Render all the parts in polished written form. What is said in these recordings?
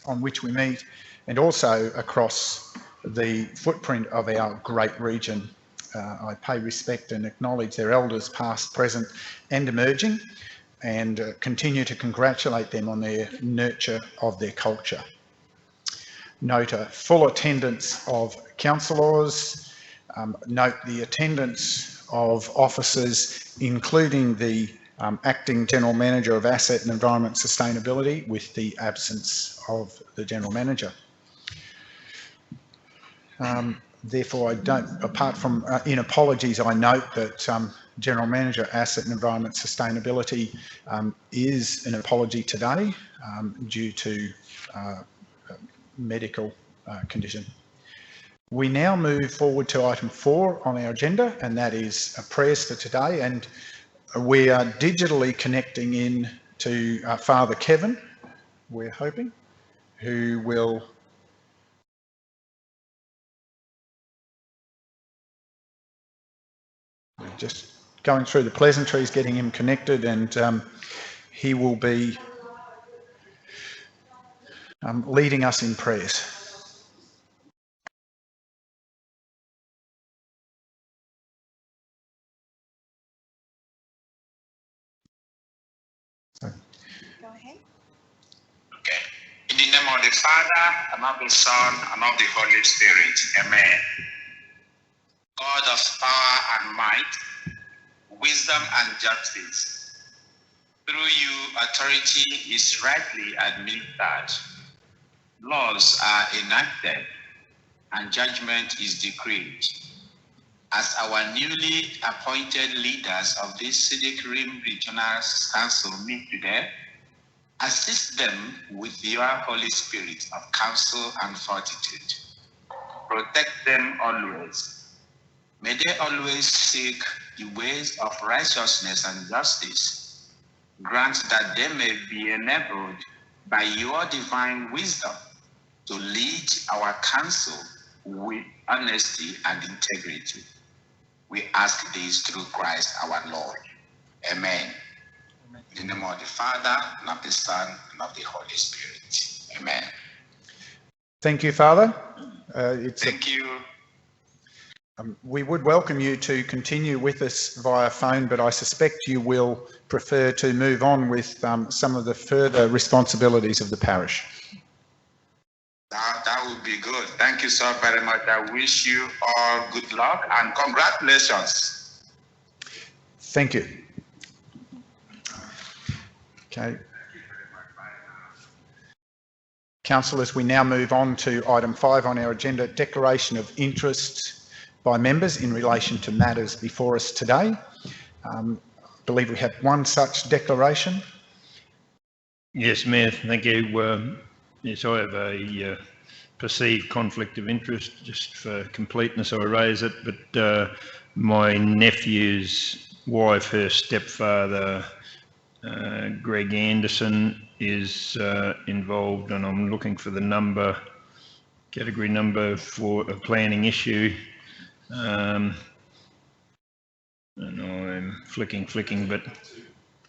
on which we meet, and also across the footprint of our great region. I pay respect and acknowledge their elders past, present and emerging, and continue to congratulate them on their nurture of their culture. Note a full attendance of councillors. Note the attendance of officers, including the Acting General Manager of Asset and Environment Sustainability, with the absence of the General Manager. Therefore, I don't, apart from in apologies, I note that General Manager Asset and Environment Sustainability is an apology today due to medical condition. We now move forward to item 4 on our agenda, and that is prayers for today. And we are digitally connecting in to Father Kevin, we're hoping, who will just going through the pleasantries, getting him connected, and he will be leading us in prayers. Go ahead. Okay. In the name of the Father, and of the Son, and of the Holy Spirit. Amen. God of power and might, wisdom and justice, through you authority is rightly administered, laws are enacted, and judgment is decreed. As our newly appointed leaders of this Civic Regional Council meet today, assist them with your Holy Spirit of counsel and fortitude. Protect them always. May they always seek the ways of righteousness and justice. Grant that they may be enabled by your divine wisdom to lead our council with honesty and integrity. We ask this through Christ our Lord. Amen. Amen. In the name of the Father, and of the Son, and of the Holy Spirit. Amen. Thank you, Father. Thank you. We would welcome you to continue with us via phone, but I suspect you will prefer to move on with some of the further responsibilities of the parish. That would be good. Thank you so very much. I wish you all good luck and congratulations. Thank you. Okay. Councillors, we now move on to item 5 on our agenda, declaration of interest by members in relation to matters before us today. I believe we have one such declaration. Yes, Mayor, thank you. Yes, I have a perceived conflict of interest. Just for completeness, I raise it, but my nephew's wife, her stepfather, Greg Anderson, is involved, and I'm looking for the number, category number for a planning issue. And I'm flicking, but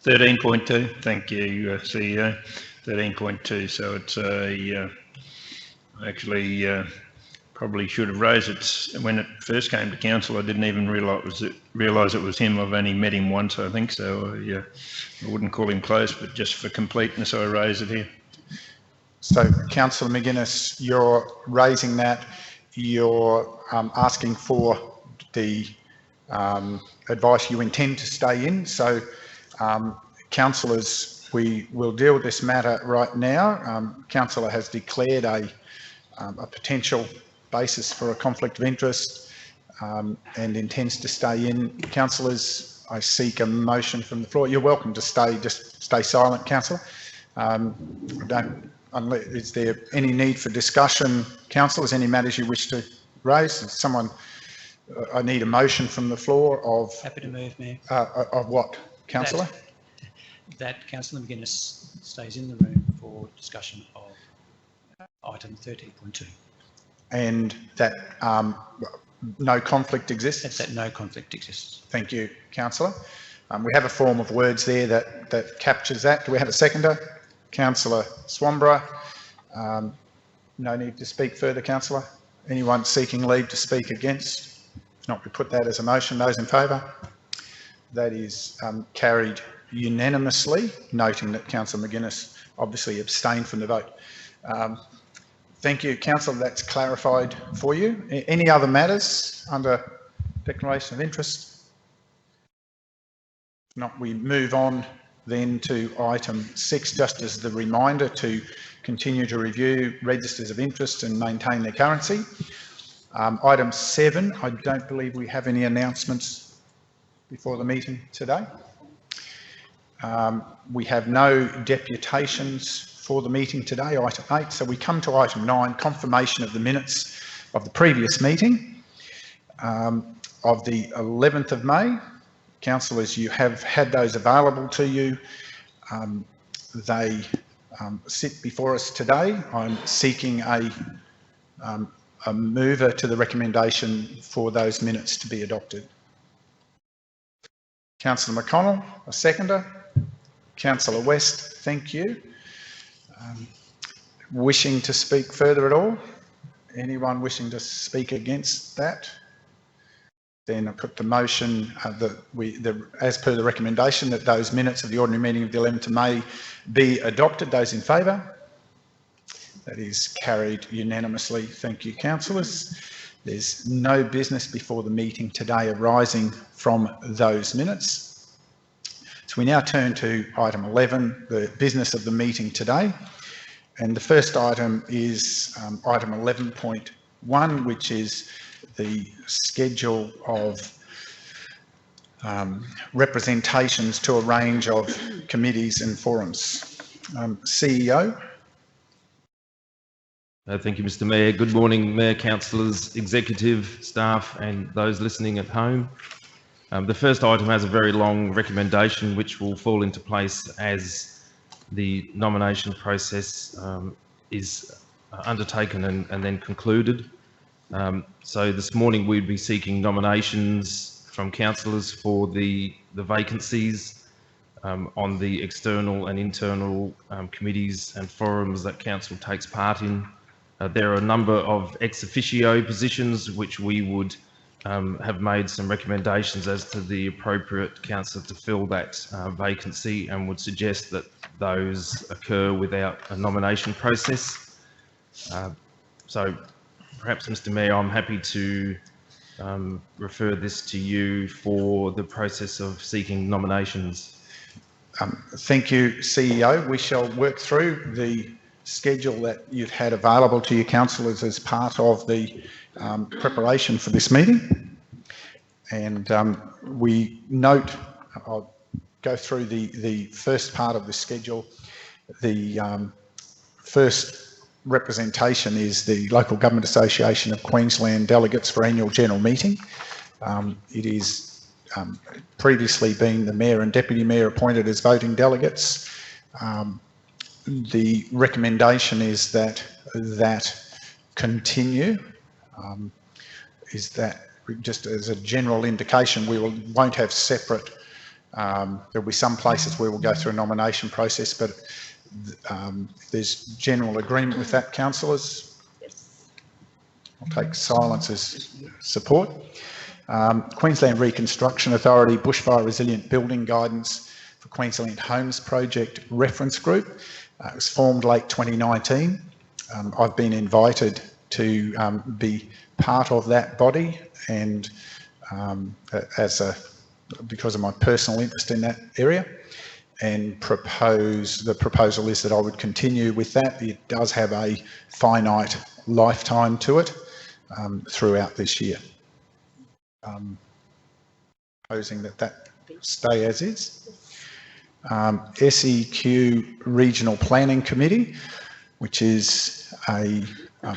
13.2. Thank you, CEO. 13.2. So it's a actually probably should have raised it when it first came to council. I didn't even realise it was him. I've only met him once, I think. So I wouldn't call him close, but just for completeness, I raise it here. So, Councillor McGuinness, you're raising that. You're asking for the advice you intend to stay in. So, councillors, we will deal with this matter right now. Councillor has declared a potential basis for a conflict of interest and intends to stay in. Councillors, I seek a motion from the floor. You're welcome to stay. Just stay silent, councillor. Is there any need for discussion, councillors? Any matters you wish to raise? Someone, I need a motion from the floor of. Happy to move, Mayor. Of what, councillor? That Councillor McGuinness stays in the room for discussion of item 13.2. And that no conflict exists? That no conflict exists. Thank you, councillor. We have a form of words there that captures that. Do we have a seconder? Councillor Swamborough. No need to speak further, councillor. Anyone seeking leave to speak against? If not, we put that as a motion. Those in favour? That is carried unanimously, noting that Councillor McGuinness obviously abstained from the vote. Thank you, councillor. That's clarified for you. Any other matters under declaration of interest? If not, we move on then to item 6, just as the reminder to continue to review registers of interest and maintain their currency. Item 7, I don't believe we have any announcements before the meeting today. We have no deputations for the meeting today, item 8. So we come to item 9, confirmation of the minutes of the previous meeting of the 11th of May. Councillors, you have had those available to you. They sit before us today. I'm seeking a mover to the recommendation for those minutes to be adopted. Councillor McConnell, a seconder. Councillor West, thank you. Wishing to speak further at all? Anyone wishing to speak against that? Then I put the motion as per the recommendation that those minutes of the ordinary meeting of the 11th of May be adopted. Those in favour? That is carried unanimously. Thank you, councillors. There's no business before the meeting today arising from those minutes. So we now turn to item 11, the business of the meeting today. And the first item is item 11.1, which is the schedule of representations to a range of committees and forums. CEO. Thank you, Mr. Mayor. Good morning, Mayor, councillors, executive, staff and those listening at home. The first item has a very long recommendation which will fall into place as the nomination process is undertaken and then concluded. So this morning we'd be seeking nominations from councillors for the vacancies on the external and internal committees and forums that council takes part in. There are a number of ex officio positions which we would have made some recommendations as to the appropriate councillor to fill that vacancy, and would suggest that those occur without a nomination process. So perhaps, Mr. Mayor, I'm happy to refer this to you for the process of seeking nominations. Thank you, CEO. We shall work through the schedule that you've had available to your councillors as part of the preparation for this meeting. And we note, I'll go through the first part of the schedule. The first representation is the Local Government Association of Queensland Delegates for Annual General Meeting. It is previously been the Mayor and Deputy Mayor appointed as voting delegates. The recommendation is that continue. Is that just as a general indication, we won't have separate. There'll be some places where we'll go through a nomination process, but there's general agreement with that, councillors. Yes. I'll take silence as support. Queensland Reconstruction Authority Bushfire Resilient Building Guidance for Queensland Homes Project Reference Group. It was formed late 2019. I've been invited to be part of that body, and because of my personal interest in that area, and the proposal is that I would continue with that. It does have a finite lifetime to it throughout this year. Proposing that stay as is. SEQ Regional Planning Committee, which is a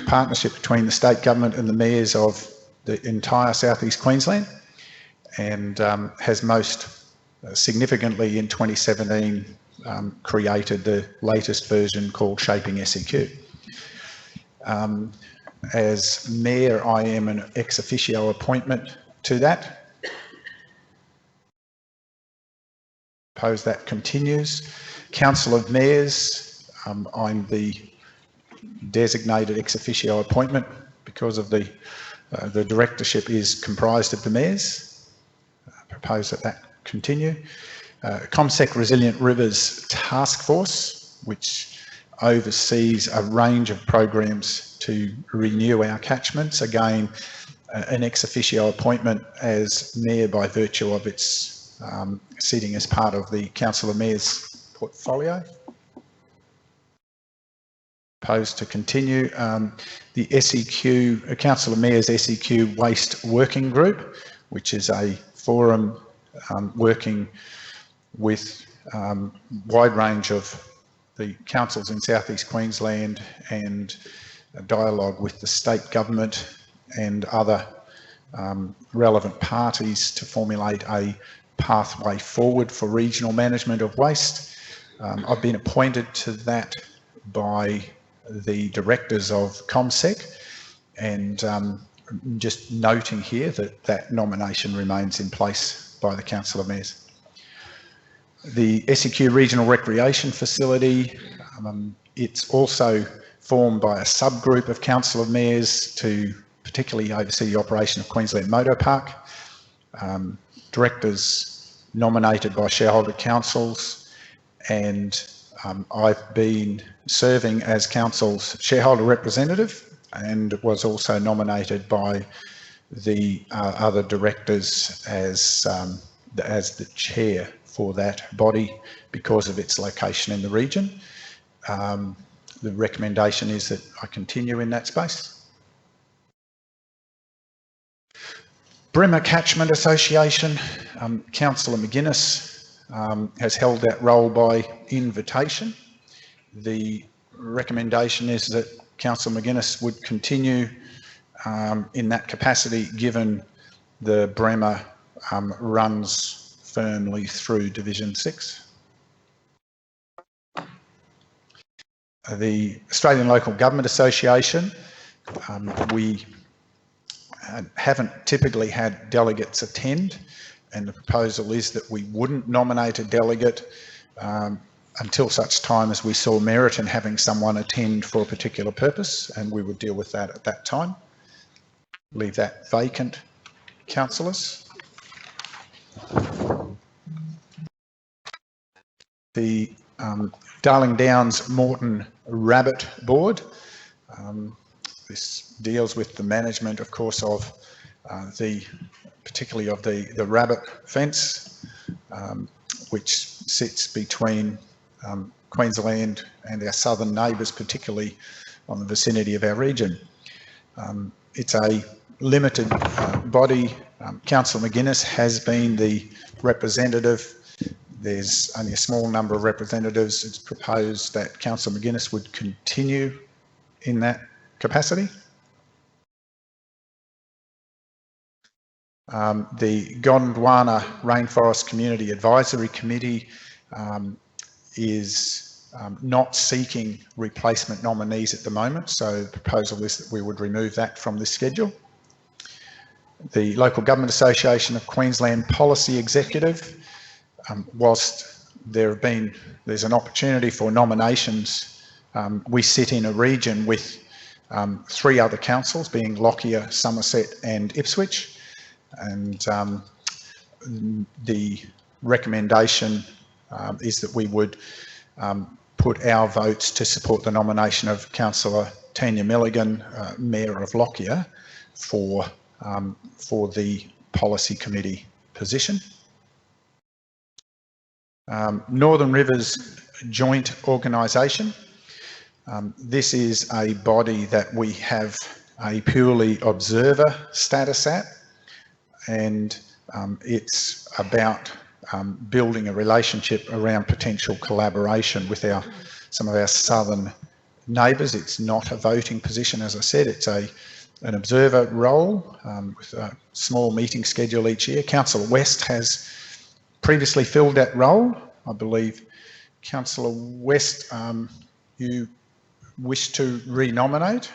partnership between the state government and the mayors of the entire southeast Queensland, and has most significantly in 2017 created the latest version called Shaping SEQ. As Mayor, I am an ex officio appointment to that. Suppose that continues. Council of Mayors, I'm the designated ex officio appointment because of the directorship is comprised of the mayors. Propose that continue. ComSec Resilient Rivers Task Force, which oversees a range of programs to renew our catchments. Again, an ex officio appointment as mayor by virtue of its sitting as part of the Council of Mayors portfolio. Proposed to continue. The SEQ, Council of Mayors SEQ Waste Working Group, which is a forum working with a wide range of the councils in South East Queensland and a dialogue with the state government and other relevant parties to formulate a pathway forward for regional management of waste. I've been appointed to that by the directors of ComSec, and just noting here that that nomination remains in place by the Council of Mayors. The SEQ Regional Recreation Facility, it's also formed by a subgroup of Council of Mayors to particularly oversee the operation of Queensland Motor Park. Directors nominated by shareholder councils, and I've been serving as council's shareholder representative and was also nominated by the other directors as the chair for that body because of its location in the region. The recommendation is that I continue in that space. Bremer Catchment Association, Councillor McGuinness has held that role by invitation. The recommendation is that Councillor McGuinness would continue in that capacity, given the Bremer runs firmly through Division 6. The Australian Local Government Association, we haven't typically had delegates attend, and the proposal is that we wouldn't nominate a delegate until such time as we saw merit in having someone attend for a particular purpose, and we would deal with that at that time. Leave that vacant. Councillors. The Darling Downs Moreton Rabbit Board. This deals with the management, of course, of particularly of the rabbit fence, which sits between Queensland and our southern neighbours, particularly on the vicinity of our region. It's a limited body. Councillor McGuinness has been the representative. There's only a small number of representatives. It's proposed that Councillor McGuinness would continue in that capacity. The Gondwana Rainforest Community Advisory Committee is not seeking replacement nominees at the moment, so the proposal is that we would remove that from this schedule. The Local Government Association of Queensland Policy Executive, whilst there's an opportunity for nominations, we sit in a region with 3 other councils, being Lockyer, Somerset and Ipswich, and the recommendation is that we would put our votes to support the nomination of Councillor Tanya Milligan, Mayor of Lockyer, for the Policy Committee position. Northern Rivers Joint Organisation. This is a body that we have a purely observer status at, and it's about building a relationship around potential collaboration with some of our southern neighbours. It's not a voting position, as I said. It's an observer role with a small meeting schedule each year. Councillor West has previously filled that role. I believe, Councillor West, you wish to re-nominate?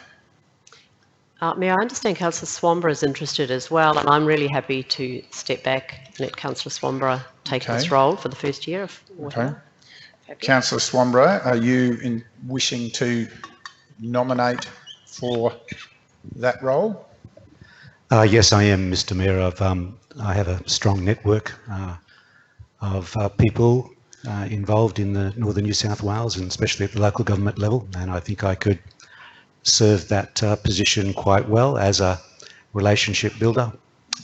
Mayor, I understand Councillor Swamborough is interested as well, and I'm really happy to step back and let Councillor Swamborough take this role for the first year. Okay. Councillor Swamborough, are you wishing to nominate for that role? Yes, I am, Mr. Mayor. I have a strong network of people involved in the northern New South Wales, and especially at the local government level, and I think I could serve that position quite well as a relationship builder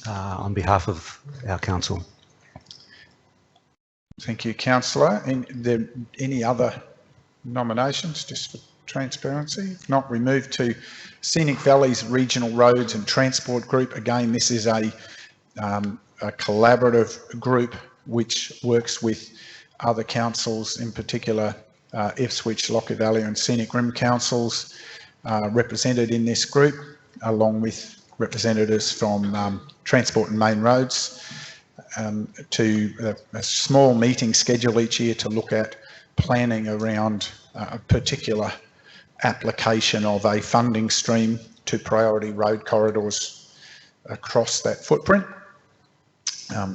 on behalf of our council. Thank you, Councillor. Any other nominations, just for transparency? If not, we move to Scenic Valleys Regional Roads and Transport Group. Again, this is a collaborative group which works with other councils, in particular Ipswich, Lockyer Valley and Scenic Rim councils represented in this group, along with representatives from Transport and Main Roads, to a small meeting schedule each year to look at planning around a particular application of a funding stream to priority road corridors across that footprint.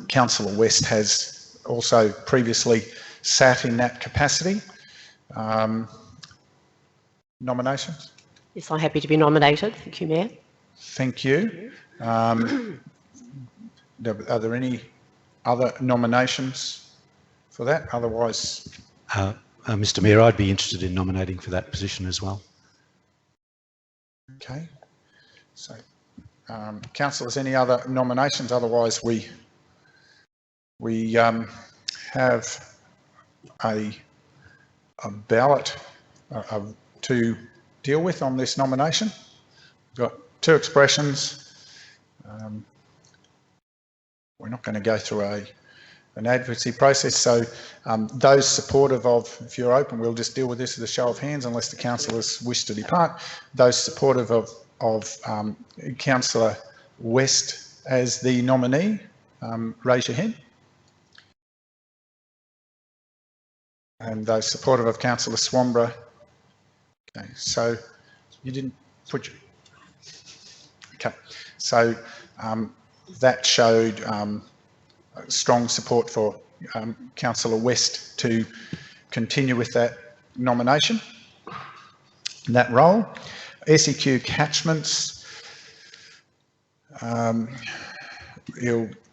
Councillor West has also previously sat in that capacity. Nominations? Yes, I'm happy to be nominated. Thank you, Mayor. Thank you. Are there any other nominations for that? Otherwise... Mr. Mayor, I'd be interested in nominating for that position as well. Okay. So, councillors, any other nominations? Otherwise, we have a ballot to deal with on this nomination. We've got two expressions. We're not going to go through an advocacy process, so those supportive of, if you're open, we'll just deal with this with a show of hands unless the councillors wish to depart. Those supportive of Councillor West as the nominee, raise your hand. And those supportive of Councillor Swamborough. Okay, so you didn't put your... Okay, so that showed strong support for Councillor West to continue with that nomination, that role. SEQ catchments,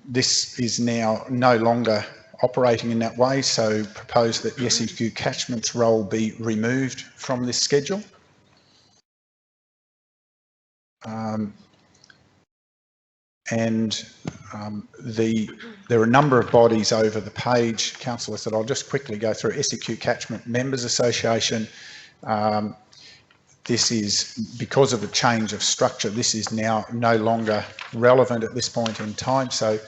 this is now no longer operating in that way, so propose that the SEQ catchments role be removed from this schedule. There are a number of bodies over the page, councillors, that I'll just quickly go through. SEQ Catchment Members Association. This is, because of a change of structure, this is now no longer relevant at this point in time, so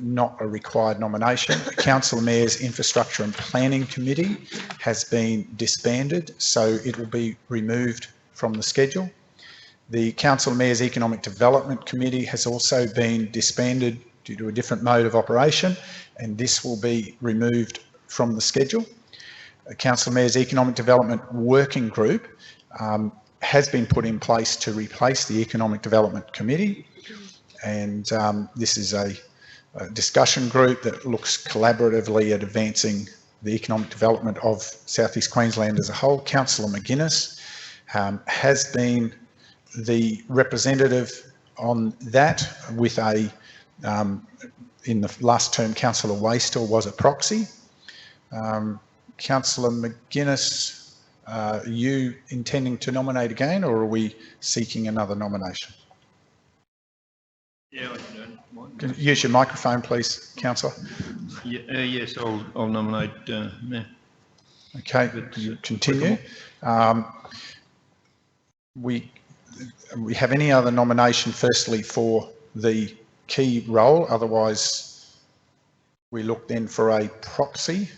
not a required nomination. Council Mayor's Infrastructure and Planning Committee has been disbanded, so it will be removed from the schedule. The Council Mayor's Economic Development Committee has also been disbanded due to a different mode of operation, and this will be removed from the schedule. The Council Mayor's Economic Development Working Group has been put in place to replace the Economic Development Committee, and this is a discussion group that looks collaboratively at advancing the economic development of South East Queensland as a whole. Councillor McGuinness has been the representative on that, with a, in the last term, Councillor Wastel was a proxy. Councillor McGuinness, are you intending to nominate again, or are we seeking another nomination? Yeah, I don't mind. Can you use your microphone, please, Councillor? Yeah, yes, I'll nominate Mayor. Okay, continue. We have any other nomination, firstly, for the key role? Otherwise, we look then for a proxy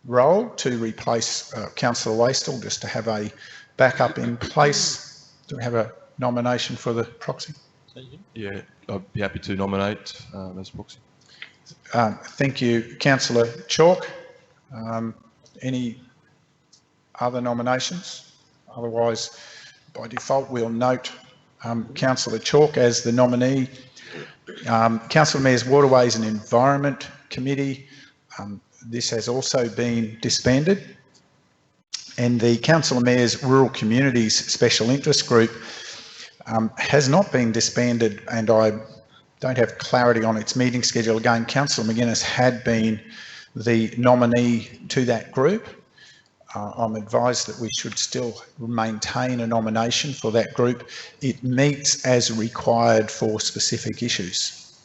role to replace Councillor Wastel, just to have a backup in place. Do we have a nomination for the proxy? Yeah, I'd be happy to nominate as proxy. Thank you, Councillor Chalk. Any other nominations? Otherwise, by default, we'll note Councillor Chalk as the nominee. Councillor Mayor's Waterways and Environment Committee, this has also been disbanded. And the Council of Mayors Rural Communities Special Interest Group has not been disbanded, and I don't have clarity on its meeting schedule. Again, Councillor McGuinness had been the nominee to that group. I'm advised that we should still maintain a nomination for that group. It meets as required for specific issues.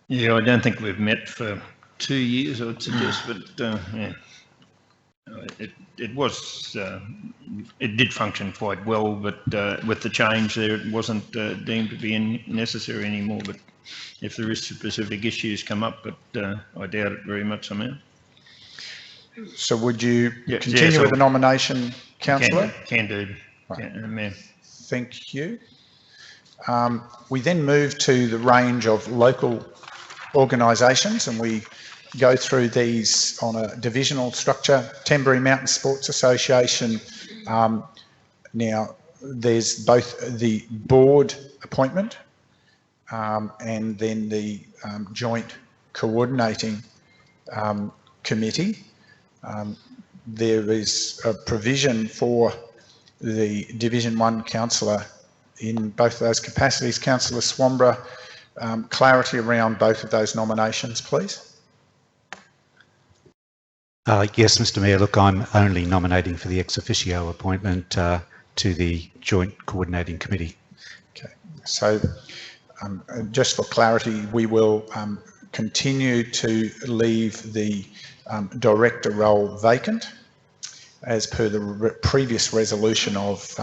Yeah, I don't think we've met for 2 years, I would suggest, but yeah. It did function quite well, but with the change there, it wasn't deemed to be necessary anymore. But if there is specific issues come up, but I doubt it very much, So would you continue with the nomination, Councillor? Can do. Right. Thank you. We then move to the range of local organisations, and we go through these on a divisional structure. Tamborine Mountain Sports Association. Now, there's both the board appointment and then the joint coordinating committee. There is a provision for the Division 1 councillor in both of those capacities. Councillor Swanborough, clarity around both of those nominations, please. Yes, Mr Mayor, look, I'm only nominating for the ex officio appointment to the Joint Coordinating Committee. Okay, so just for clarity, we will continue to leave the director role vacant as per the previous resolution of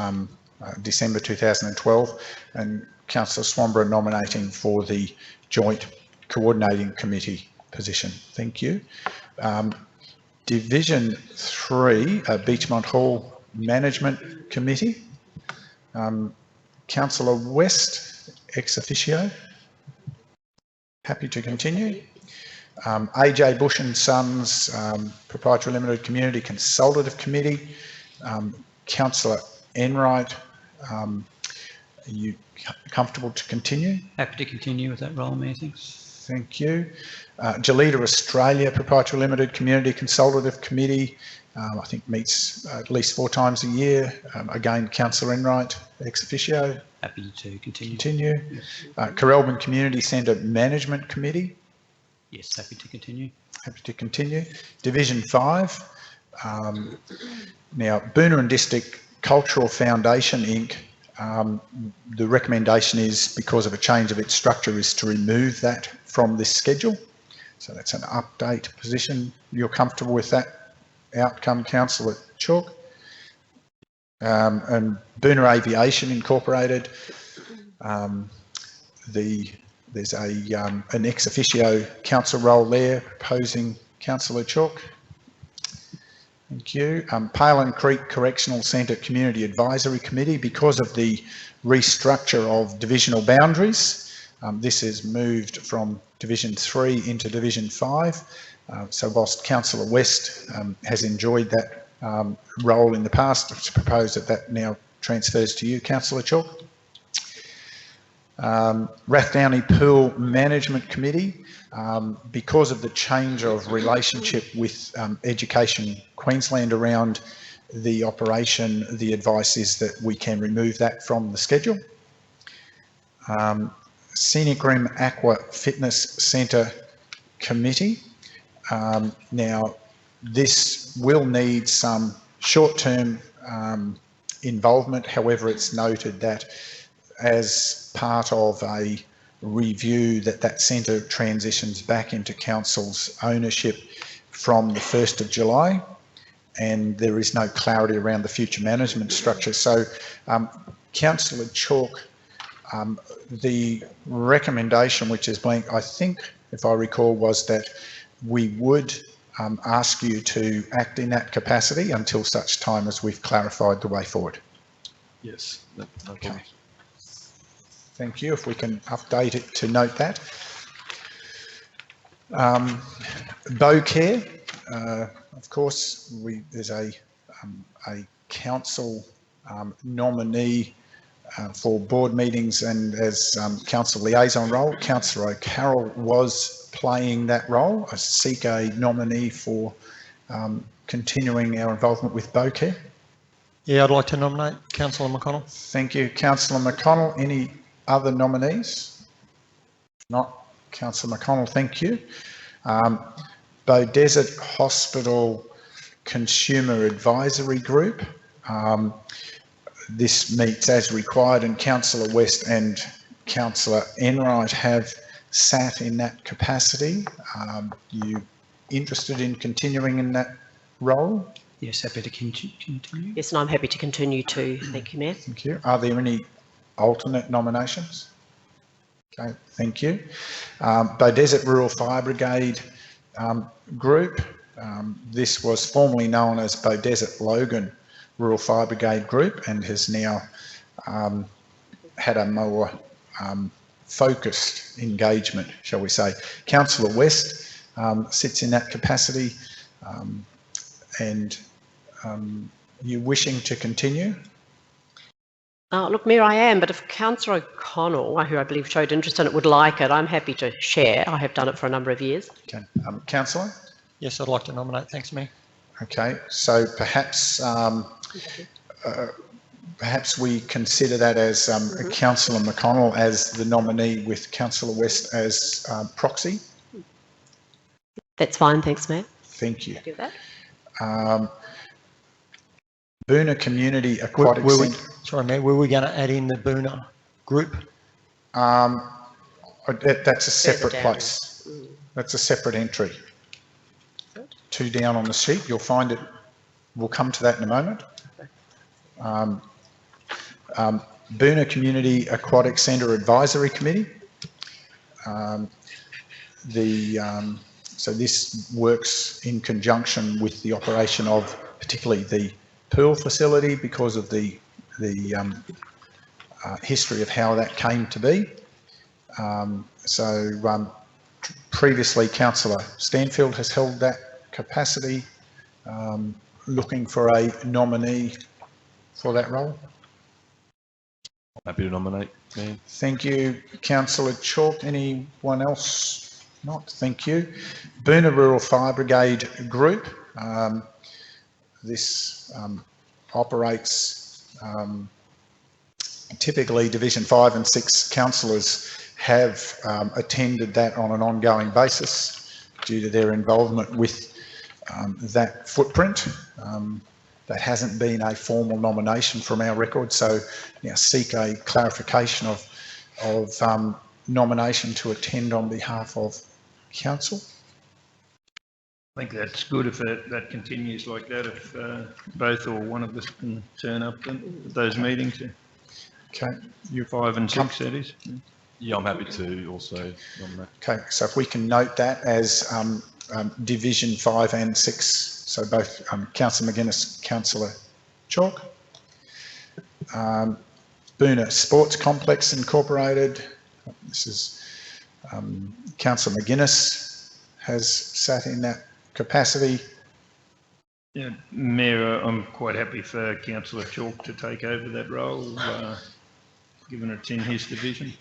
December 2012, and Councillor Swanborough nominating for the Joint Coordinating Committee position. Thank you. Division 3, Beachmont Hall Management Committee. Councillor West, ex officio. Happy to continue. AJ Bush and Sons Proprietary Limited Community Consultative Committee. Councillor Enright, are you comfortable to continue? Happy to continue with that role, Mayor, thanks. Thank you. Gelita Australia Proprietary Limited Community Consultative Committee, I think meets at least 4 times a year. Again, Councillor Enright, ex officio. Happy to continue. Continue. Corralbin Community Centre Management Committee. Yes, happy to continue. Happy to continue. Division 5. Now, Boonerang District Cultural Foundation Inc. The recommendation is, because of a change of its structure, is to remove that from this schedule. So that's an update position. You're comfortable with that outcome, Councillor Chalk? And Booner Aviation Incorporated, there's an ex officio council role there, proposing Councillor Chalk. Thank you. Palin Creek Correctional Centre Community Advisory Committee, because of the restructure of divisional boundaries, this is moved from Division 3 into Division 5. So whilst Councillor West has enjoyed that role in the past, it's proposed that that now transfers to you, Councillor Chalk. Rathdowney Pool Management Committee, because of the change of relationship with Education Queensland around the operation, the advice is that we can remove that from the schedule. Scenic Rim Aqua Fitness Centre Committee. Now, this will need some short-term involvement. However, it's noted that as part of a review that centre transitions back into council's ownership from the 1st of July, and there is no clarity around the future management structure. So, Councillor Chalk, the recommendation, which is blank, I think, if I recall, was that we would ask you to act in that capacity until such time as we've clarified the way forward. Yes, no problem. Okay. Thank you. If we can update it to note that. Bowcare, of course, there's a council nominee for board meetings, and as council liaison role, Councillor O'Carroll was playing that role. I seek a nominee for continuing our involvement with Bowcare? Yeah, I'd like to nominate Councillor McConnell. Thank you, Councillor McConnell. Any other nominees? Not Councillor McConnell, thank you. Bow Desert Hospital Consumer Advisory Group. This meets as required, and Councillor West and Councillor Enright have sat in that capacity. You interested in continuing in that role? Yes, happy to continue. Yes, and I'm happy to continue too. Thank you, Mayor. Thank you. Are there any alternate nominations? Okay, thank you. Bow Desert Rural Fire Brigade Group. This was formerly known as Bow Desert Logan Rural Fire Brigade Group and has now had a more focused engagement, shall we say. Councillor West sits in that capacity, and you wishing to continue? Look, Mayor, I am, but if Councillor O'Connell, who I believe showed interest in it, would like it, I'm happy to share. I have done it for a number of years. Okay. Councillor? Yes, I'd like to nominate. Thanks, Mayor. Okay, so perhaps perhaps we consider that as Councillor McConnell as the nominee with Councillor West as proxy. That's fine, thanks, Mayor. Thank you. Do that. Boona Community Aquatic Centre. Sorry, Mayor, were we going to add in the Boona group? That's a separate place. That's a separate entry. 2 down on the sheet. You'll find it. We'll come to that in a moment. Boona Community Aquatic Centre Advisory Committee. So this works in conjunction with the operation of particularly the pool facility because of the history of how that came to be. Previously, Councillor Stanfield has held that capacity. Looking for a nominee for that role. Happy to nominate, Mayor. Thank you, Councillor Chalk. Anyone else? Not. Thank you. Boona Rural Fire Brigade Group. This operates typically Division 5 and 6 councillors have attended that on an ongoing basis due to their involvement with that footprint. That hasn't been a formal nomination from our record, so seek a clarification of nomination to attend on behalf of council. I think that's good if that continues like that, if both or one of us can turn up at those meetings. Okay. You 5 and 6, that is. Yeah, I'm happy to also nominate. Okay, so if we can note that as Division 5 and 6, so both Councillor McGuinness, Councillor Chalk. Boona Sports Complex Incorporated. This is Councillor McGuinness has sat in that capacity. Yeah, Mayor, I'm quite happy for Councillor Chalk to take over that role, given it's in his division.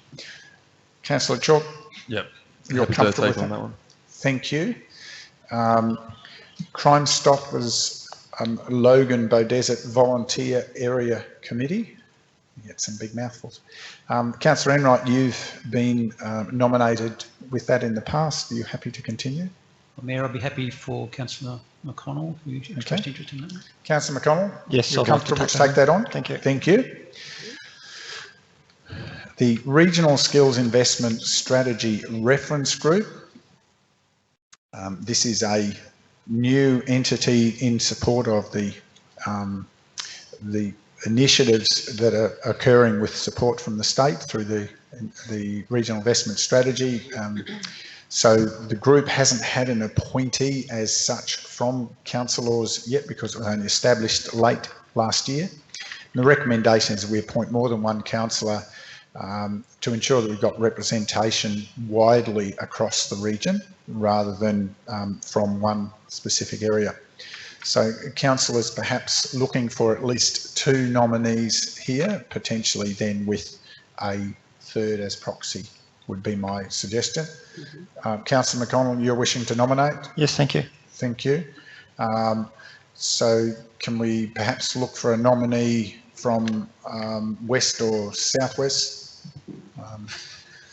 Councillor Chalk? Yep. You're happy comfortable to take with on that? that one. Thank you. Crime Stop was Logan Bow Desert Volunteer Area Committee. You get some big mouthfuls. Councillor Enright, you've been nominated with that in the past. Are you happy to continue? Well, Mayor, I'd be happy for Councillor McConnell, who expressed interest in that. Councillor McConnell? Yes, you're I'd like comfortable to take that on? Thank you. Thank you. The Regional Skills Investment Strategy Reference Group. This is a new entity in support of the initiatives that are occurring with support from the state through the Regional Investment Strategy. So the group hasn't had an appointee as such from Councillors yet because it was only established late last year. And the recommendation is we appoint more than one councillor to ensure that we've got representation widely across the region rather than from one specific area. So councillors perhaps looking for at least 2 nominees here, potentially then with a third as proxy would be my suggestion. Councillor McConnell, you're wishing to nominate? Yes, thank you. Thank you. So can we perhaps look for a nominee from west or southwest?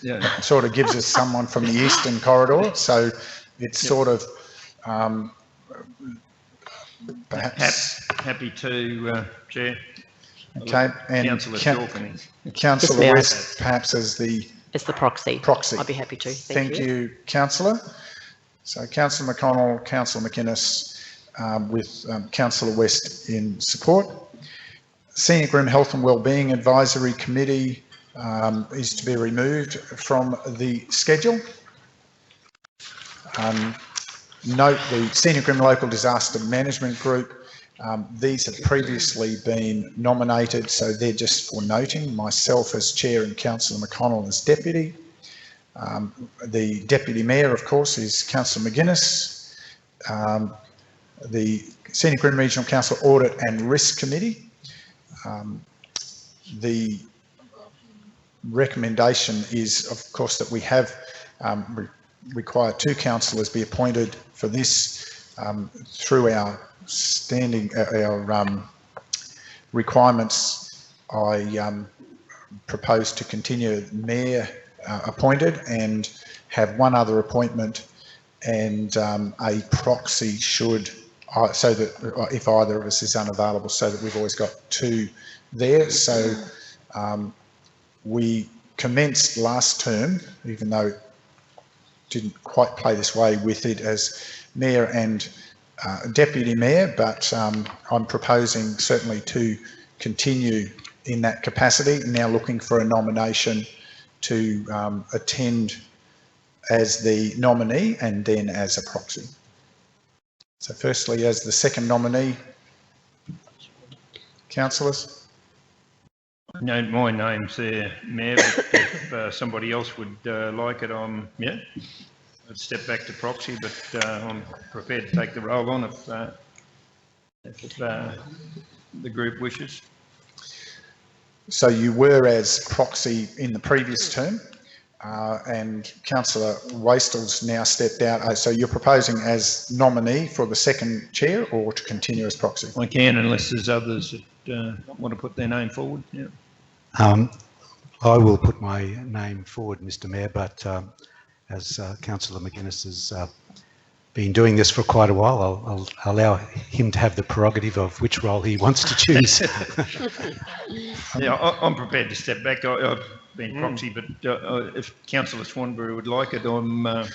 Yeah. It sort of gives us someone from the eastern corridor, so it's sort of perhaps happy to, Chair. okay, and Councillor West perhaps as the proxy. Proxy. I'd be happy to. Thank you, Councillor. So Councillor McConnell, Councillor McInnes, with Councillor West in support. Scenic Room Health and Wellbeing Advisory Committee is to be removed from the schedule. Note the Scenic Room Local Disaster Management Group. These have previously been nominated, so they're just for noting. Myself as chair and Councillor McConnell as deputy. The deputy mayor, of course, is Councillor McGuinness. The Scenic Room Regional Council Audit and Risk Committee. The recommendation is, of course, that we have require 2 councillors be appointed for this through our standing requirements. I propose to continue mayor appointed and have one other appointment and a proxy should, so that if either of us is unavailable, so that we've always got 2 there. So we commenced last term, even though it didn't quite play this way with it as mayor and deputy mayor, but I'm proposing certainly to continue in that capacity, now looking for a nomination to attend as the nominee and then as a proxy. So firstly, as the second nominee, councillors. No, my name's there, Mayor, but if somebody else would like it, I'd step back to proxy, but I'm prepared to take the role on if the group wishes. So you were as proxy in the previous term, and Councillor Wastel's now stepped out. So you're proposing as nominee for the second chair or to continue as proxy? I can, unless there's others that want to put their name forward. Yeah. I will put my name forward, Mr Mayor, but as Councillor McGuinness has been doing this for quite a while, I'll allow him to have the prerogative of which role he wants to choose. Yeah, I'm prepared to step back. I've been proxy, but if Councillor Swanbury would like it, I'm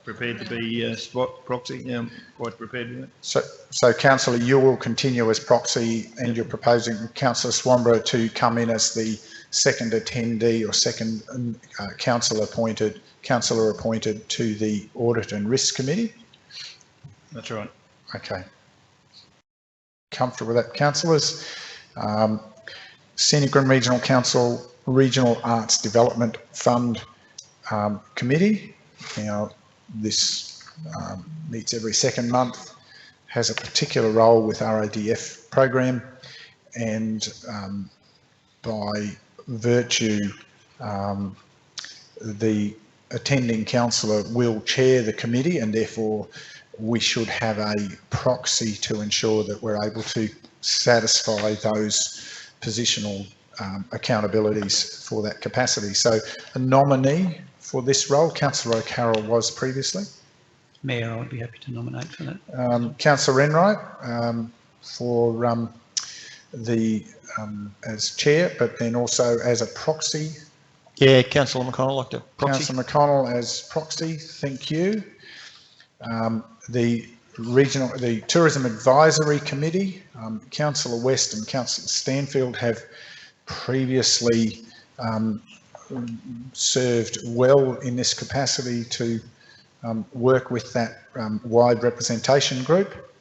prepared to be spot proxy. Yeah, I'm quite prepared with it. So Councillor, you will continue as proxy, and you're proposing Councillor Swanbury to come in as the second attendee or second councillor appointed to the Audit and Risk Committee? That's right. Okay. Comfortable with that, councillors? Scenic Room Regional Council Regional Arts Development Fund Committee. Now, this meets every second month, has a particular role with RODF program, and by virtue, the attending councillor will chair the committee, and therefore we should have a proxy to ensure that we're able to satisfy those positional accountabilities for that capacity. So a nominee for this role, Councillor O'Carroll was previously. Mayor, I would be happy to nominate for that. Councillor Enright for the as chair, but then also as a proxy. Yeah, Councillor McConnell, like to proxy. Councillor McConnell as proxy, thank you. The Tourism Advisory Committee, Councillor West and Councillor Stanfield have previously served well in this capacity to work with that wide representation group.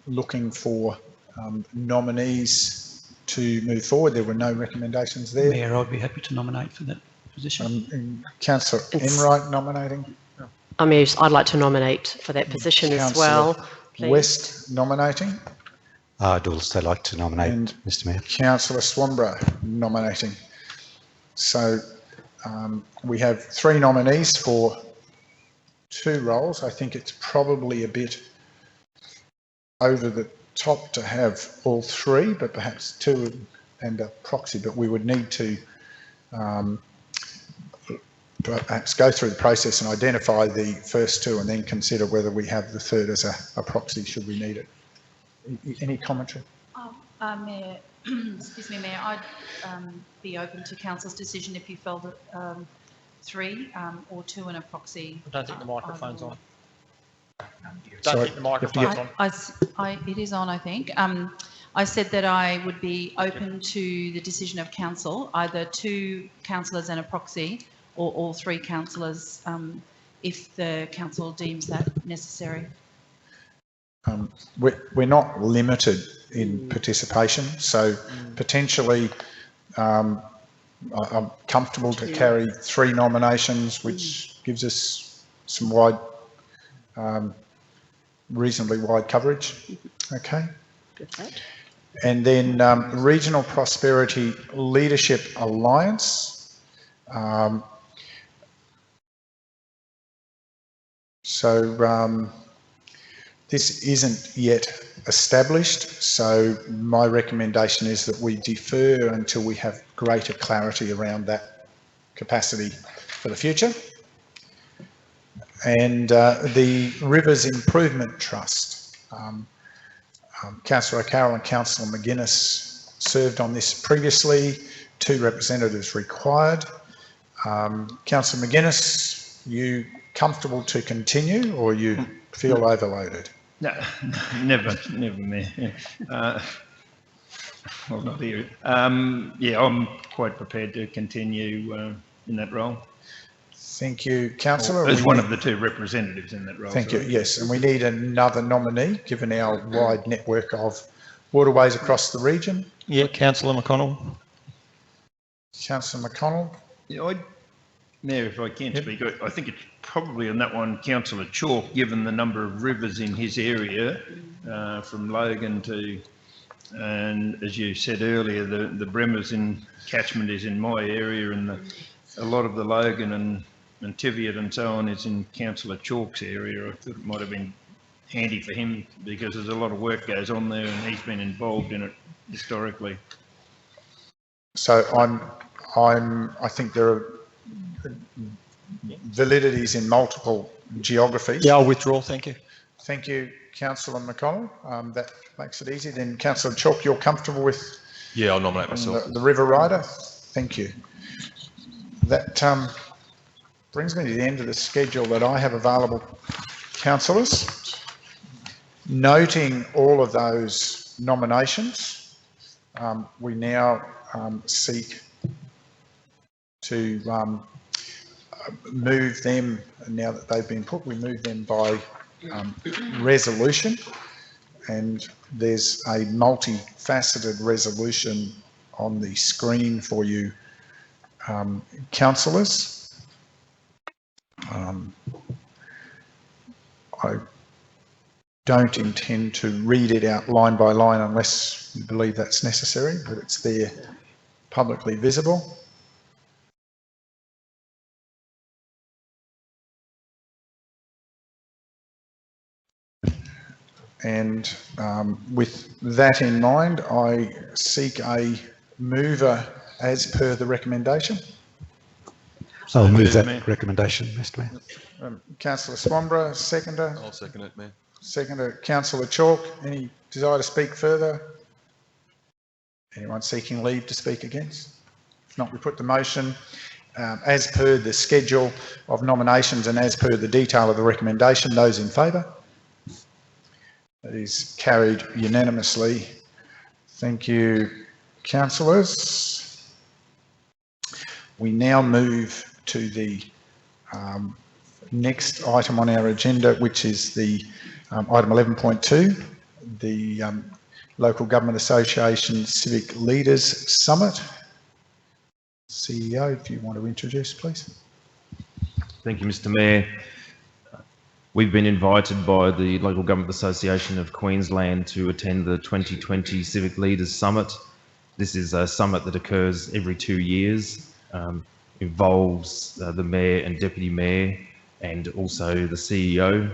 Looking for nominees to move forward. There were no recommendations there. Mayor, I'd be happy to nominate for that position. Councillor Enright nominating. I'd like to nominate for that position as well. Please. West nominating. I'd also like to nominate, and Mr Mayor. Councillor Swanborough nominating. So we have 3 nominees for 2 roles. I think it's probably a bit over the top to have all three, but perhaps two and a proxy, but we would need to perhaps go through the process and identify the first two and then consider whether we have the third as a proxy should we need it. Any commentary? Mayor, excuse me, Mayor, I'd be open to council's decision if you felt that three or two and a proxy. I don't think the microphone's on. Sorry, Think the microphone's on. It is on, I think. I said that I would be open to the decision of council, either two councillors and a proxy, or all three councillors, if the council deems that necessary. We're not limited in participation, so potentially I'm comfortable to carry three nominations, which gives us some reasonably wide coverage. Okay. And then Regional Prosperity Leadership Alliance. This isn't yet established, so my recommendation is that we defer until we have greater clarity around that capacity for the future. And the Rivers Improvement Trust. Councillor O'Carroll and Councillor McGuinness served on this previously, 2 representatives required. Councillor McGuinness, you comfortable to continue or you feel overloaded? No, never, Mayor. Well, not here. Yeah, I'm quite prepared to continue in that role. Thank you, Councillor. As one of the 2 representatives in that role. Thank you, yes. And we need another nominee, given our wide network of waterways across the region. Yeah, Councillor McConnell. Councillor McConnell. Yeah, Mayor, if I can speak, I think it's probably on that one, Councillor Chalk, given the number of rivers in his area, from Logan to, and as you said earlier, the Bremers in Catchment is in my area, and a lot of the Logan and Tiviot and so on is in Councillor Chalk's area. I thought it might have been handy for him because there's a lot of work goes on there and he's been involved in it historically. So I think there are validities in multiple geographies. Yeah, I'll withdraw, thank you. Thank you, Councillor McConnell. That makes it easy. Then Councillor Chalk, you're comfortable with? Yeah, I'll nominate myself. The River Rider? Thank you. That brings me to the end of the schedule that I have available, councillors. Noting all of those nominations, we now seek to move them, now that they've been put, we move them by resolution, and there's a multifaceted resolution on the screen for you, councillors. I don't intend to read it out line by line unless you believe that's necessary, but it's there publicly visible. And with that in mind, I seek a mover as per the recommendation. I'll move that recommendation, Mr Mayor. Councillor Swanborough, seconder. I'll second it, Mayor. Seconder, Councillor Chalk. Any desire to speak further? Anyone seeking leave to speak against? If not, we put the motion as per the schedule of nominations and as per the detail of the recommendation. Those in favour? That is carried unanimously. Thank you, councillors. We now move to the next item on our agenda, which is the item 11.2, the Local Government Association Civic Leaders Summit. CEO, if you want to introduce, please. Thank you, Mr Mayor. We've been invited by the Local Government Association of Queensland to attend the 2020 Civic Leaders Summit. This is a summit that occurs every 2 years, involves the Mayor and Deputy Mayor and also the CEO.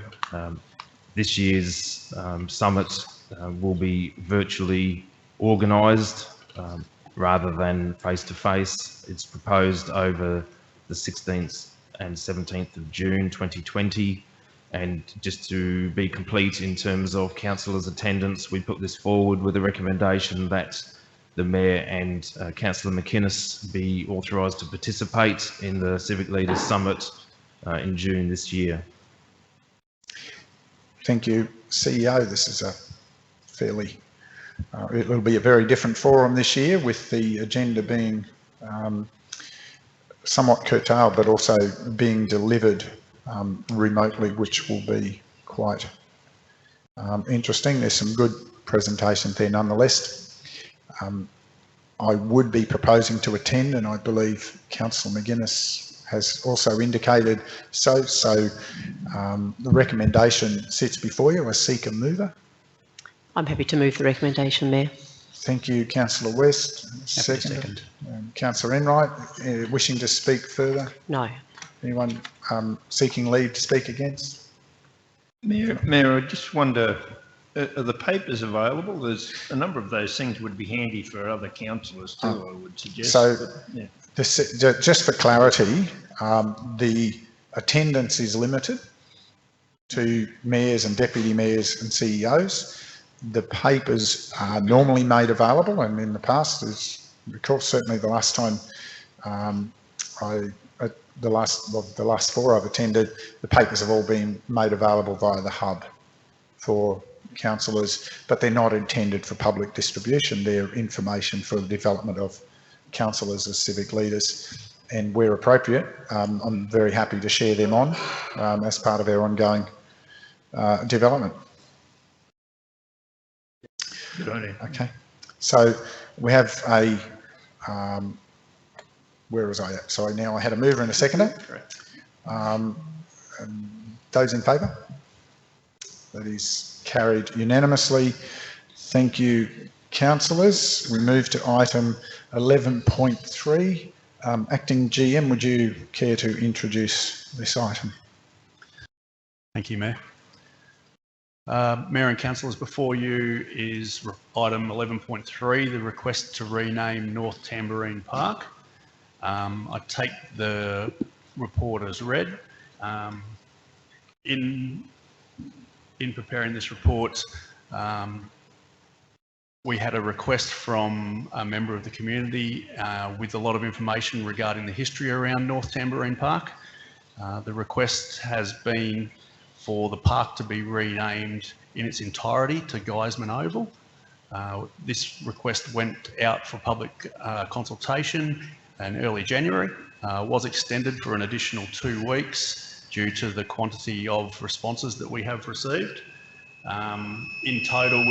This year's summit will be virtually organised rather than face-to-face. It's proposed over the 16th and 17th of June 2020. And just to be complete in terms of councillors' attendance, we put this forward with a recommendation that the Mayor and Councillor McInnes be authorised to participate in the Civic Leaders Summit in June this year. Thank you, CEO. This is a fairly, it will be a very different forum this year, with the agenda being somewhat curtailed, but also being delivered remotely, which will be quite interesting. There's some good presentations there nonetheless. I would be proposing to attend, and I believe Councillor McInnes has also indicated so. The recommendation sits before you. I seek a mover. I'm happy to move the recommendation, Mayor. Thank you, Councillor West. Second. Councillor Enright, wishing to speak further? No. Anyone seeking leave to speak against? Mayor, I just wonder, are the papers available? There's a number of those things would be handy for other councillors too, I would suggest. So, yeah. Just for clarity, the attendance is limited to mayors and deputy mayors and CEOs. The papers are normally made available, and in the past, as I recall, certainly the last time the last four I've attended, the papers have all been made available via the hub for councillors, but they're not intended for public distribution. They're information for the development of councillors as civic leaders, and where appropriate, I'm very happy to share them on as part of our ongoing development. Good idea. Okay, so we have a where was I at? Sorry, now I had a mover and a seconder. Those in favour? That is carried unanimously. Thank you, councillors. We move to item 11.3. Acting GM, would you care to introduce this item? Thank you, Mayor. Mayor and councillors, before you is item 11.3, the request to rename North Tamborine Park. I take the report as read. In preparing this report, we had a request from a member of the community with a lot of information regarding the history around North Tamborine Park. The request has been for the park to be renamed in its entirety to Guysman Oval. This request went out for public consultation in early January, was extended for an additional 2 weeks due to the quantity of responses that we have received. In total,